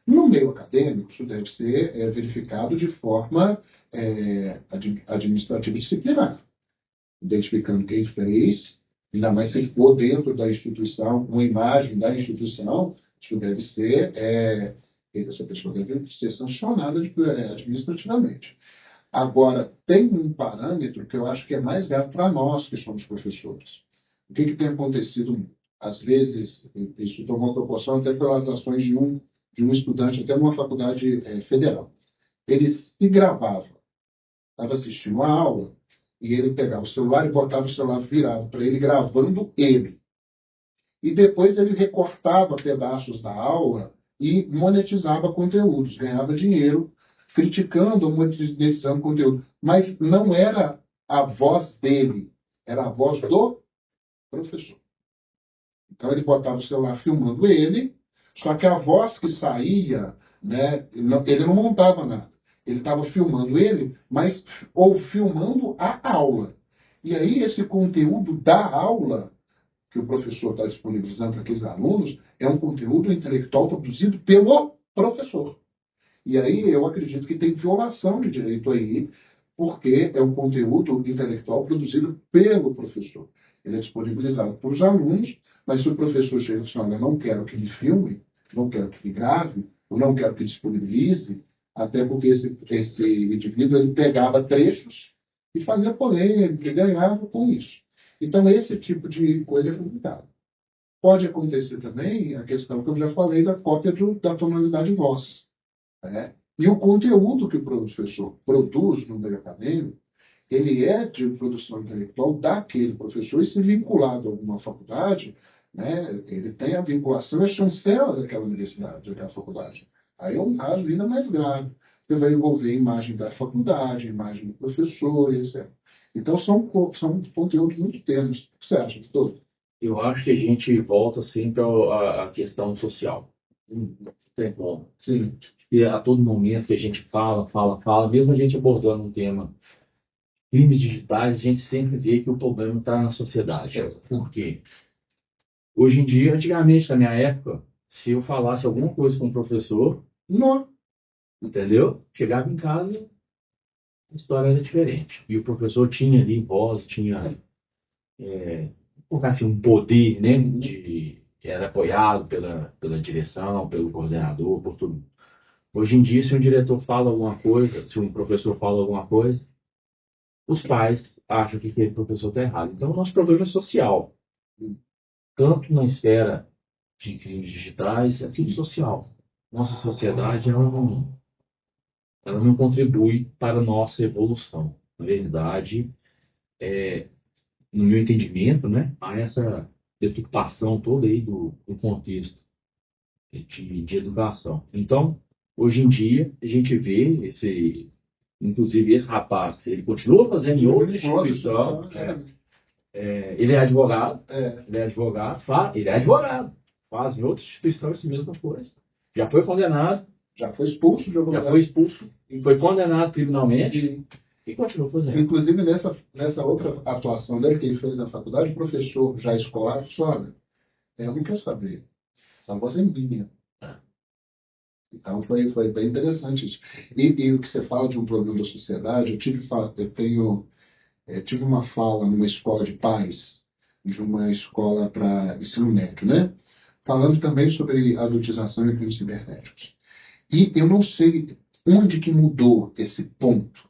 No meio acadêmico, isso deve ser verificado de forma administrativa e disciplinar, identificando quem fez, ainda mais se for dentro da instituição, uma imagem da instituição, isso deve ser, essa pessoa deve ser sancionada administrativamente. Agora, tem um parâmetro que eu acho que é mais grave para nós que somos professores. O que tem acontecido? Às vezes, isso tomou proporção até pelas ações de um estudante até numa faculdade federal. Ele se gravava, estava assistindo a aula, e ele pegava o celular e botava o celular virado para ele, gravando ele. E depois ele recortava pedaços da aula e monetizava conteúdos, ganhava dinheiro, criticando ou monetizando conteúdo. Mas não era a voz dele, era a voz do professor. Então ele botava o celular filmando ele, só que a voz que saía, né, ele não montava nada. Ele estava filmando ele, ou filmando a aula. E aí esse conteúdo da aula, que o professor está disponibilizando para aqueles alunos, é um conteúdo intelectual produzido pelo professor. E aí eu acredito que tem violação de direito aí, porque é um conteúdo intelectual produzido pelo professor. Ele é disponibilizado para os alunos, mas se o professor chega e diz, olha, eu não quero que me filme, não quero que me grave, eu não quero que disponibilize, até porque esse indivíduo ele pegava trechos e fazia polêmica, e ganhava com isso. Então, esse tipo de coisa é complicado. Pode acontecer também a questão que eu já falei da cópia da tonalidade de voz. Né? E o conteúdo que o professor produz no meio acadêmico, ele é de produção intelectual daquele professor, e se vinculado a alguma faculdade, né, ele tem a vinculação, é chancela daquela universidade, daquela faculdade. Aí é um caso ainda mais grave, que vai envolver a imagem da faculdade, a imagem do professor, etc. Então, são conteúdos muito termos. O que você acha, doutor? Eu acho que a gente volta sempre à questão social. Tem como. Sim. E a todo momento que a gente fala, mesmo a gente abordando um tema crimes digitais, a gente sempre vê que o problema está na sociedade. Por quê? Hoje em dia, antigamente, na minha época, se eu falasse alguma coisa com o professor, Não. entendeu? Chegava em casa, a história era diferente. E o professor tinha ali voz, tinha assim, um poder, né? Era apoiado pela direção, pelo coordenador, por tudo. Hoje em dia, se um diretor fala alguma coisa, se um professor fala alguma coisa, os pais acham que aquele professor está errado. Então, o nosso problema é social. Tanto na esfera de crimes digitais, é tudo social. Nossa sociedade ela não contribui para a nossa evolução. Na verdade, no meu entendimento, né, há essa deturpação toda aí do contexto de educação. Então, hoje em dia, a gente vê inclusive esse rapaz, ele continua fazendo em outra instituição. Ele é advogado, faz em outra instituição essa mesma coisa. Já foi condenado. Já foi expulso de algum lugar. Já foi expulso. E foi condenado criminalmente. Sim. E continua fazendo. Inclusive, nessa outra atuação dele que ele fez na faculdade, o professor já escolar disse: olha, eu não quero saber. Essa voz é minha. Então, foi bem interessante isso. E o que você fala de um problema da sociedade, eu tive uma fala numa escola de pais, de uma escola para ensino médio, né? Falando também sobre adultização e crimes cibernéticos. E eu não sei onde que mudou esse ponto,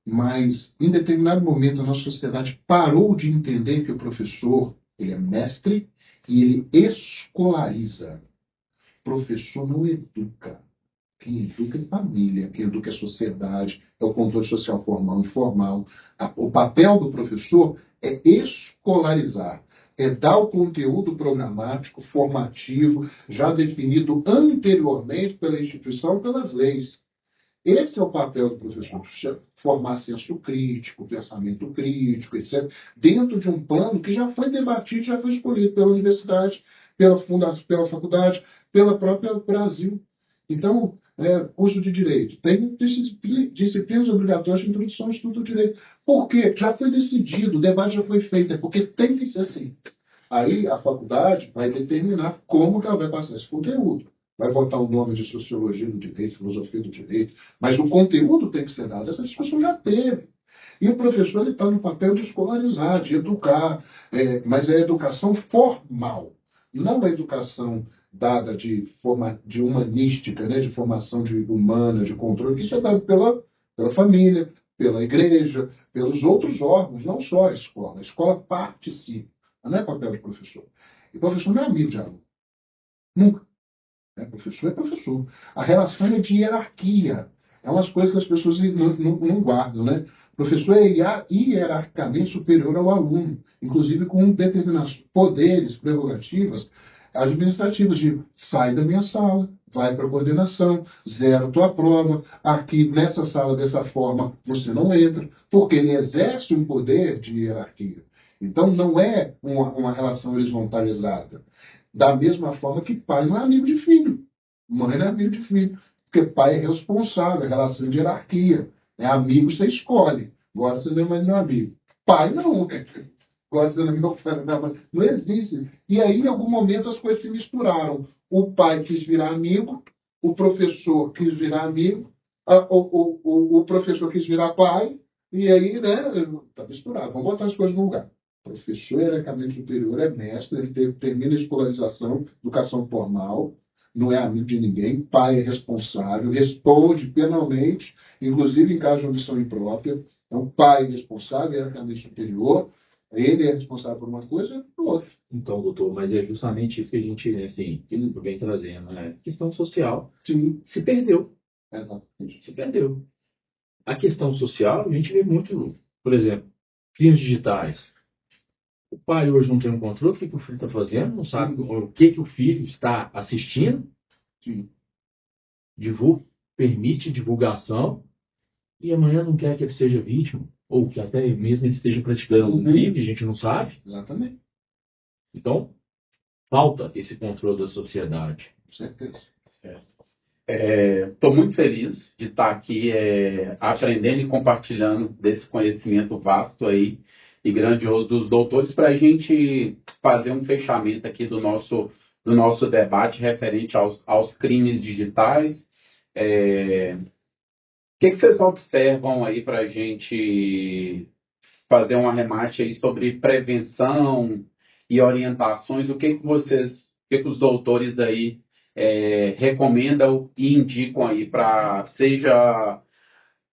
mas em determinado momento a nossa sociedade parou de entender que o professor, ele é mestre e ele escolariza. O professor não educa. Quem educa é família, quem educa é sociedade, é o controle social formal e informal. O papel do professor é escolarizar, é dar o conteúdo programático, formativo, já definido anteriormente pela instituição, pelas leis. Esse é o papel do professor, formar senso crítico, pensamento crítico, etc., dentro de um plano que já foi debatido, já foi escolhido pela universidade, pela faculdade, pela própria Brasil. Então, curso de direito, tem disciplinas obrigatórias de introdução ao estudo do direito. Por quê? Já foi decidido, o debate já foi feito, é porque tem que ser assim. Aí a faculdade vai determinar como que ela vai passar esse conteúdo. Vai botar o nome de sociologia do direito, filosofia do direito, mas o conteúdo tem que ser dado. Essa discussão já teve. E o professor está no papel de escolarizar, de educar, mas é a educação formal, não a educação dada de humanística, né, de formação humana, de controle. Isso é dado pela família, pela igreja, pelos outros órgãos, não só a escola. A escola participa, não é papel do professor. E o professor não é amigo de aluno. Nunca. Professor é professor. A relação é de hierarquia. É umas coisas que as pessoas não guardam, né? O professor é hierarquicamente superior ao aluno, inclusive com determinados poderes, prerrogativas administrativas de sai da minha sala, vai para a coordenação, zero tua prova, aqui nessa sala dessa forma você não entra, porque ele exerce um poder de hierarquia. Então não é uma relação horizontalizada. Da mesma forma que pai não é amigo de filho, mãe não é amigo de filho, porque pai é responsável, é relação de hierarquia. É amigo você escolhe, gosta de ser mas não é amigo. Pai não, gosta de ser amigo, não existe. E aí, em algum momento, as coisas se misturaram. O pai quis virar amigo, o professor quis virar amigo, o professor quis virar pai, e aí, né, tá misturado. Vamos botar as coisas no lugar. Professor hierarquicamente superior é mestre, ele termina a escolarização, educação formal, não é amigo de ninguém, pai é responsável, responde penalmente, inclusive em caso de omissão imprópria. Então, pai é responsável, hierarquicamente superior, ele é responsável por uma coisa e por outra. Então, doutor, mas é justamente isso que a gente, assim, que vem trazendo, né? A questão social. Sim. Se perdeu. Exatamente. Se perdeu. A questão social, a gente vê muito, por exemplo, crimes digitais. O pai hoje não tem um controle, o que o filho está fazendo, não sabe o que o filho está assistindo. Sim. Permite divulgação e amanhã não quer que ele seja vítima. ou que até mesmo ele esteja praticando algum crime, a gente não sabe. Exatamente. Então, falta esse controle da sociedade. Com certeza. Estou muito feliz de estar aqui aprendendo e compartilhando desse conhecimento vasto aí e grandioso dos doutores para a gente fazer um fechamento aqui do nosso debate referente aos crimes digitais. O que vocês observam aí para a gente fazer um arremate aí sobre prevenção e orientações? O que os doutores daí recomendam e indicam aí seja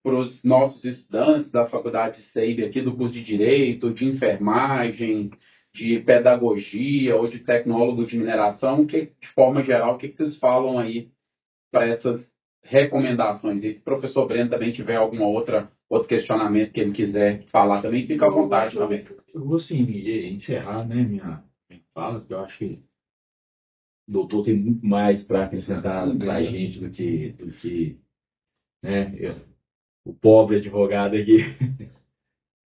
para os nossos estudantes da Faculdade SEIB aqui do curso de Direito, de Enfermagem, de Pedagogia ou de Tecnólogo de Mineração, de forma geral, o que vocês falam aí para essas recomendações? E se o professor Breno também tiver outro questionamento que ele quiser falar também, fica à vontade também. Eu vou, assim, encerrar, né, minha fala, porque eu acho que o doutor tem muito mais para acrescentar para a gente do que né, o pobre advogado aqui.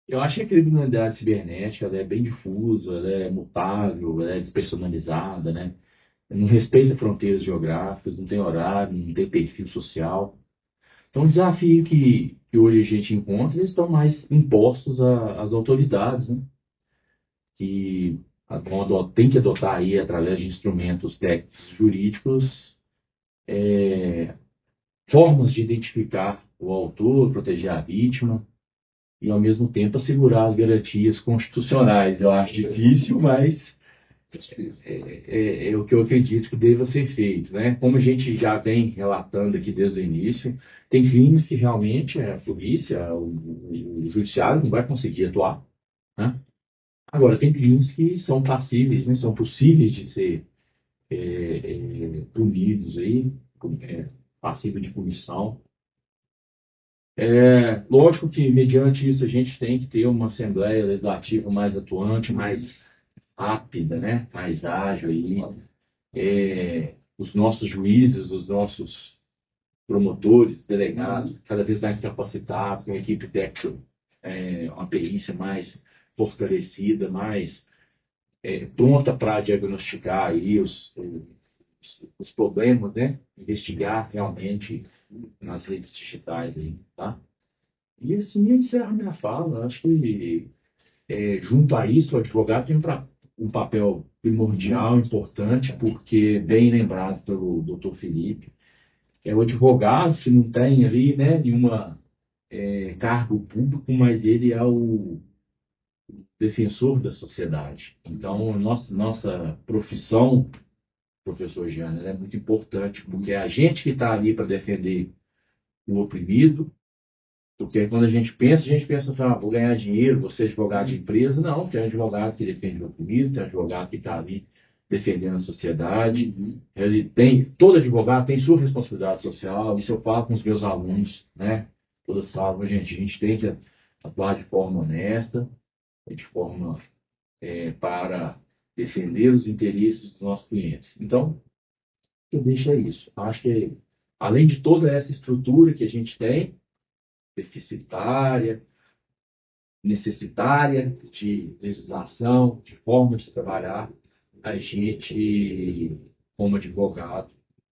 Eu acho que a criminalidade cibernética ela é bem difusa, ela é mutável, ela é despersonalizada, né? Não respeita fronteiras geográficas, não tem horário, não tem perfil social. Então, o desafio que hoje a gente encontra, eles estão mais impostos às autoridades, né? Que tem que adotar aí, através de instrumentos técnicos e jurídicos, formas de identificar o autor, proteger a vítima e, ao mesmo tempo, assegurar as garantias constitucionais. Eu acho difícil, mas é o que eu acredito que deva ser feito, né? Como a gente já vem relatando aqui desde o início, tem crimes que realmente a polícia, o judiciário não vai conseguir atuar, né? Agora, tem crimes que são passíveis, né? São possíveis de ser punidos aí, passível de punição. Lógico que, mediante isso, a gente tem que ter uma Assembleia Legislativa mais atuante, mais rápida, né? Mais ágil aí. Os nossos juízes, os nossos promotores, delegados, cada vez mais capacitados, com uma equipe técnica, uma perícia mais fortalecida, mais pronta para diagnosticar aí os problemas, né? Investigar realmente nas redes digitais aí, tá? E assim eu encerro minha fala. Acho que junto a isso, o advogado tem um papel primordial, importante, porque, bem lembrado pelo doutor Felipe, é o advogado que não tem ali, né, nenhuma cargo público, mas ele é o defensor da sociedade. Então, nossa profissão, professor Jean, ela é muito importante, porque é a gente que está ali para defender o oprimido. Porque quando a gente pensa assim, vou ganhar dinheiro, vou ser advogado de empresa. Não, tem advogado que defende o oprimido, tem advogado que está ali defendendo a sociedade. Todo advogado tem sua responsabilidade social. Isso eu falo com os meus alunos, né? Todas falam, gente, a gente tem que atuar de forma honesta, de forma para defender os interesses dos nossos clientes. Então, eu deixo isso. Acho que, além de toda essa estrutura que a gente tem, deficitária, necessitária de legislação, de forma de trabalhar, a gente, como advogado,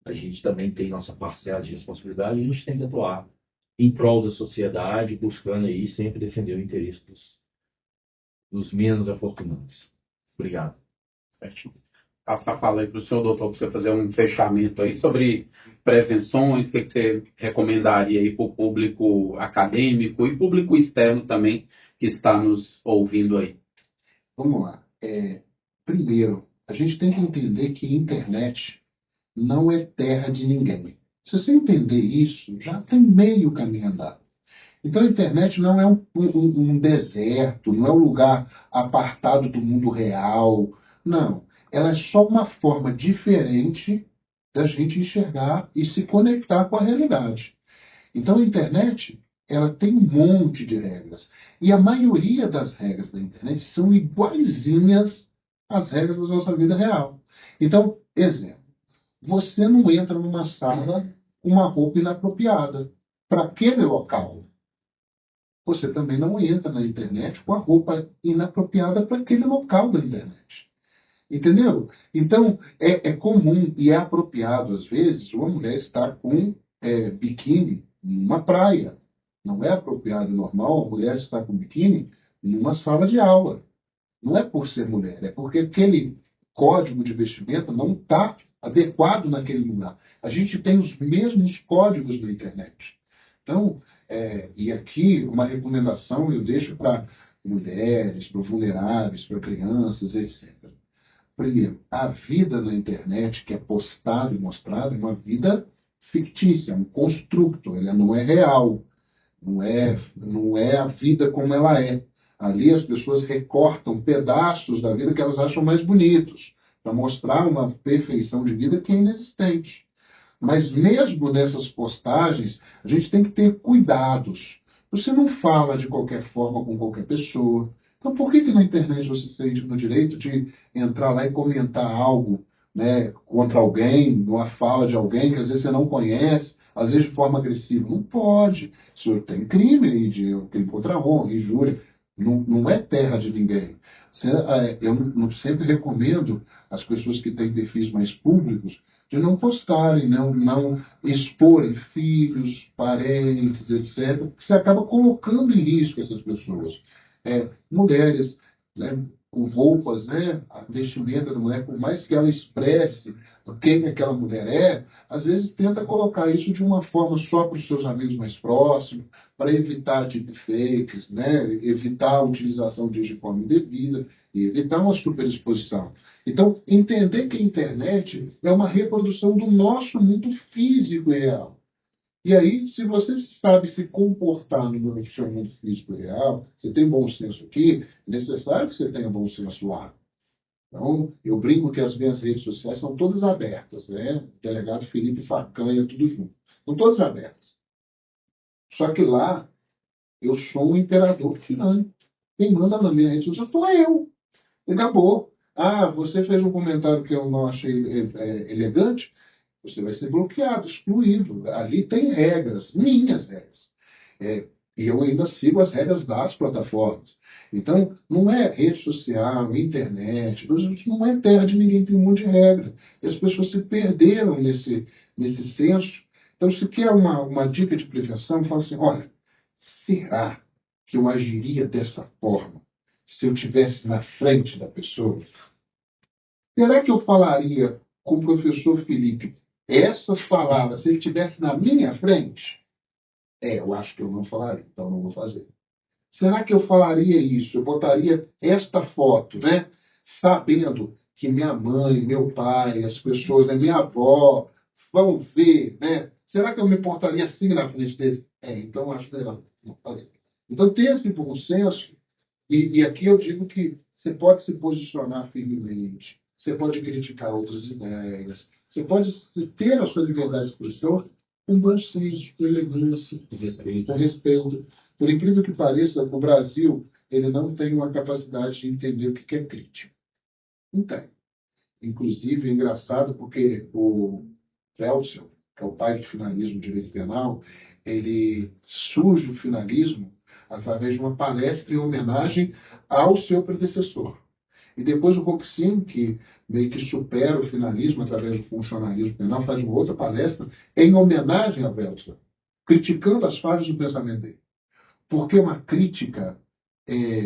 a gente também tem nossa parcela de responsabilidade e a gente tem que atuar em prol da sociedade, buscando aí sempre defender o interesse dos menos afortunados. Obrigado. Certinho. Passar a fala aí para o senhor, doutor, para você fazer um fechamento aí sobre prevenções, o que você recomendaria aí para o público acadêmico e público externo também que está nos ouvindo aí. Vamos lá. Primeiro, a gente tem que entender que a internet não é terra de ninguém. Se você entender isso, já tem meio caminho andado. Então a internet não é um deserto, não é um lugar apartado do mundo real. Não. Ela é só uma forma diferente da gente enxergar e se conectar com a realidade. Então a internet, ela tem um monte de regras. E a maioria das regras da internet são iguaizinhas às regras da nossa vida real. Então, exemplo, você não entra numa sala com uma roupa inapropriada para aquele local. você também não entra na internet com a roupa inapropriada para aquele local da internet. Entendeu? Então, é comum e é apropriado, às vezes, uma mulher estar com biquíni numa praia. Não é apropriado e normal a mulher estar com biquíni numa sala de aula. Não é por ser mulher, é porque aquele código de vestimenta não está adequado naquele lugar. A gente tem os mesmos códigos na internet. Então, e aqui uma recomendação eu deixo para mulheres, para vulneráveis, para crianças, etc. Primeiro, a vida na internet que é postada e mostrada é uma vida fictícia, um construto, ela não é real, não é a vida como ela é. Ali as pessoas recortam pedaços da vida que elas acham mais bonitos, para mostrar uma perfeição de vida que é inexistente. Mas mesmo nessas postagens, a gente tem que ter cuidados. Você não fala de qualquer forma com qualquer pessoa. Então, por que na internet você se sente no direito de entrar lá e comentar algo, né, contra alguém, numa fala de alguém que às vezes você não conhece, às vezes de forma agressiva? Não pode. Isso tem crime aí, de crime contra a honra, injúria. Não é terra de ninguém. Eu sempre recomendo às pessoas que têm perfis mais públicos de não postarem, não exporem filhos, parentes, etc. Porque você acaba colocando em risco essas pessoas. Mulheres, né, com roupas, né, a vestimenta da mulher, por mais que ela expresse quem aquela mulher é, às vezes tenta colocar isso de uma forma só para os seus amigos mais próximos, para evitar deepfakes, né, evitar a utilização de forma indevida e evitar uma superexposição. Então, entender que a internet é uma reprodução do nosso mundo físico e real. E aí, se você sabe se comportar no seu mundo físico e real, você tem bom senso aqui, é necessário que você tenha bom senso lá. Então, eu brinco que as minhas redes sociais são todas abertas, né? O delegado Felipe Facanha, tudo junto. São todas abertas. Só que lá, eu sou um imperador tirânico. Quem manda na minha rede social sou eu. E acabou. Ah, você fez um comentário que eu não achei elegante, você vai ser bloqueado, excluído. Ali tem regras, minhas regras. E eu ainda sigo as regras das plataformas. Então, não é rede social, internet, não é terra de ninguém, tem um monte de regra. E as pessoas se perderam nesse senso. Então, se quer uma dica de prevenção, fala assim, olha, será que eu agiria dessa forma se eu estivesse na frente da pessoa? Será que eu falaria com o professor Felipe essas palavras se ele estivesse na minha frente? Eu acho que eu não falaria, então não vou fazer. Será que eu falaria isso? Eu botaria esta foto, né? Sabendo que minha mãe, meu pai, as pessoas, a minha avó vão ver, né? Será que eu me portaria assim na frente deles? Então eu acho melhor não fazer. Então ter esse bom senso, e aqui eu digo que você pode se posicionar firmemente, você pode criticar outras ideias, você pode ter a sua liberdade de expressão com bom senso, com elegância, com respeito. Por incrível que pareça, o Brasil ele não tem uma capacidade de entender o que é crítica. Não tem. Inclusive, é engraçado porque o Welzel, que é o pai do finalismo do direito penal, ele surge o finalismo através de uma palestra em homenagem ao seu predecessor. E depois o Roxin, que meio que supera o finalismo através do funcionalismo penal, faz uma outra palestra em homenagem a Welzel, criticando as falhas do pensamento dele. Porque uma crítica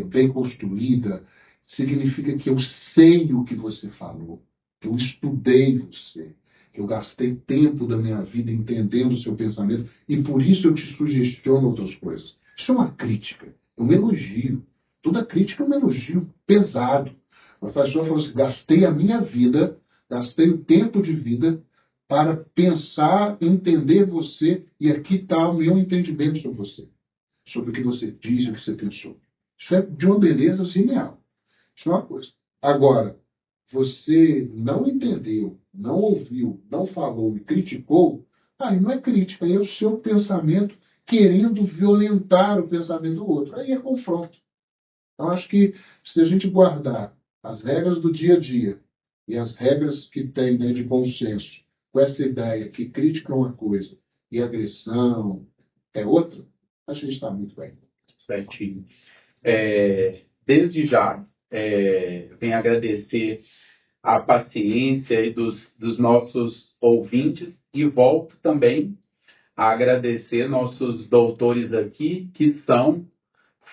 bem construída significa que eu sei o que você falou, que eu estudei você, que eu gastei tempo da minha vida entendendo o seu pensamento e por isso eu te sugestiono outras coisas. Isso é uma crítica, é um elogio. Toda crítica é um elogio pesado. A pessoa falou assim, gastei a minha vida, gastei o tempo de vida para pensar, entender você e aqui está o meu entendimento sobre você. Sobre o que você diz e o que você pensou. Isso é de uma beleza genial. Isso é uma coisa. Agora, você não entendeu, não ouviu, não falou e criticou, aí não é crítica, aí é o seu pensamento querendo violentar o pensamento do outro. Aí é confronto. Então, acho que se a gente guardar as regras do dia a dia e as regras que tem, né, de bom senso, com essa ideia que crítica é uma coisa e agressão é outra, a gente está muito bem. certinho. Desde já, venho agradecer a paciência aí dos nossos ouvintes e volto também a agradecer nossos doutores aqui, que são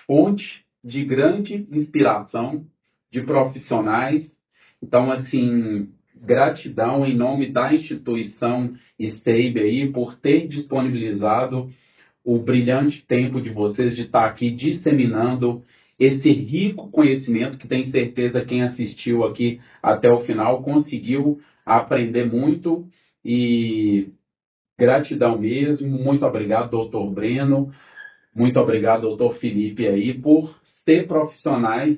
fonte de grande inspiração de profissionais. Então, assim, gratidão em nome da instituição STABE aí por ter disponibilizado o brilhante tempo de vocês de estar aqui disseminando esse rico conhecimento que tenho certeza quem assistiu aqui até o final conseguiu aprender muito e gratidão mesmo. Muito obrigado, doutor Breno. Muito obrigado, doutor Felipe aí, por ser profissionais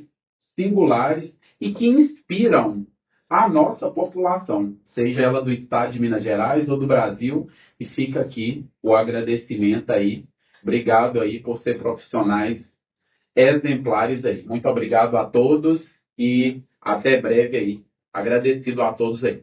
singulares e que inspiram a nossa população, seja ela do estado de Minas Gerais ou do Brasil, e fica aqui o agradecimento aí. Obrigado aí por ser profissionais exemplares aí. Muito obrigado a todos e até breve aí. Agradecido a todos aí.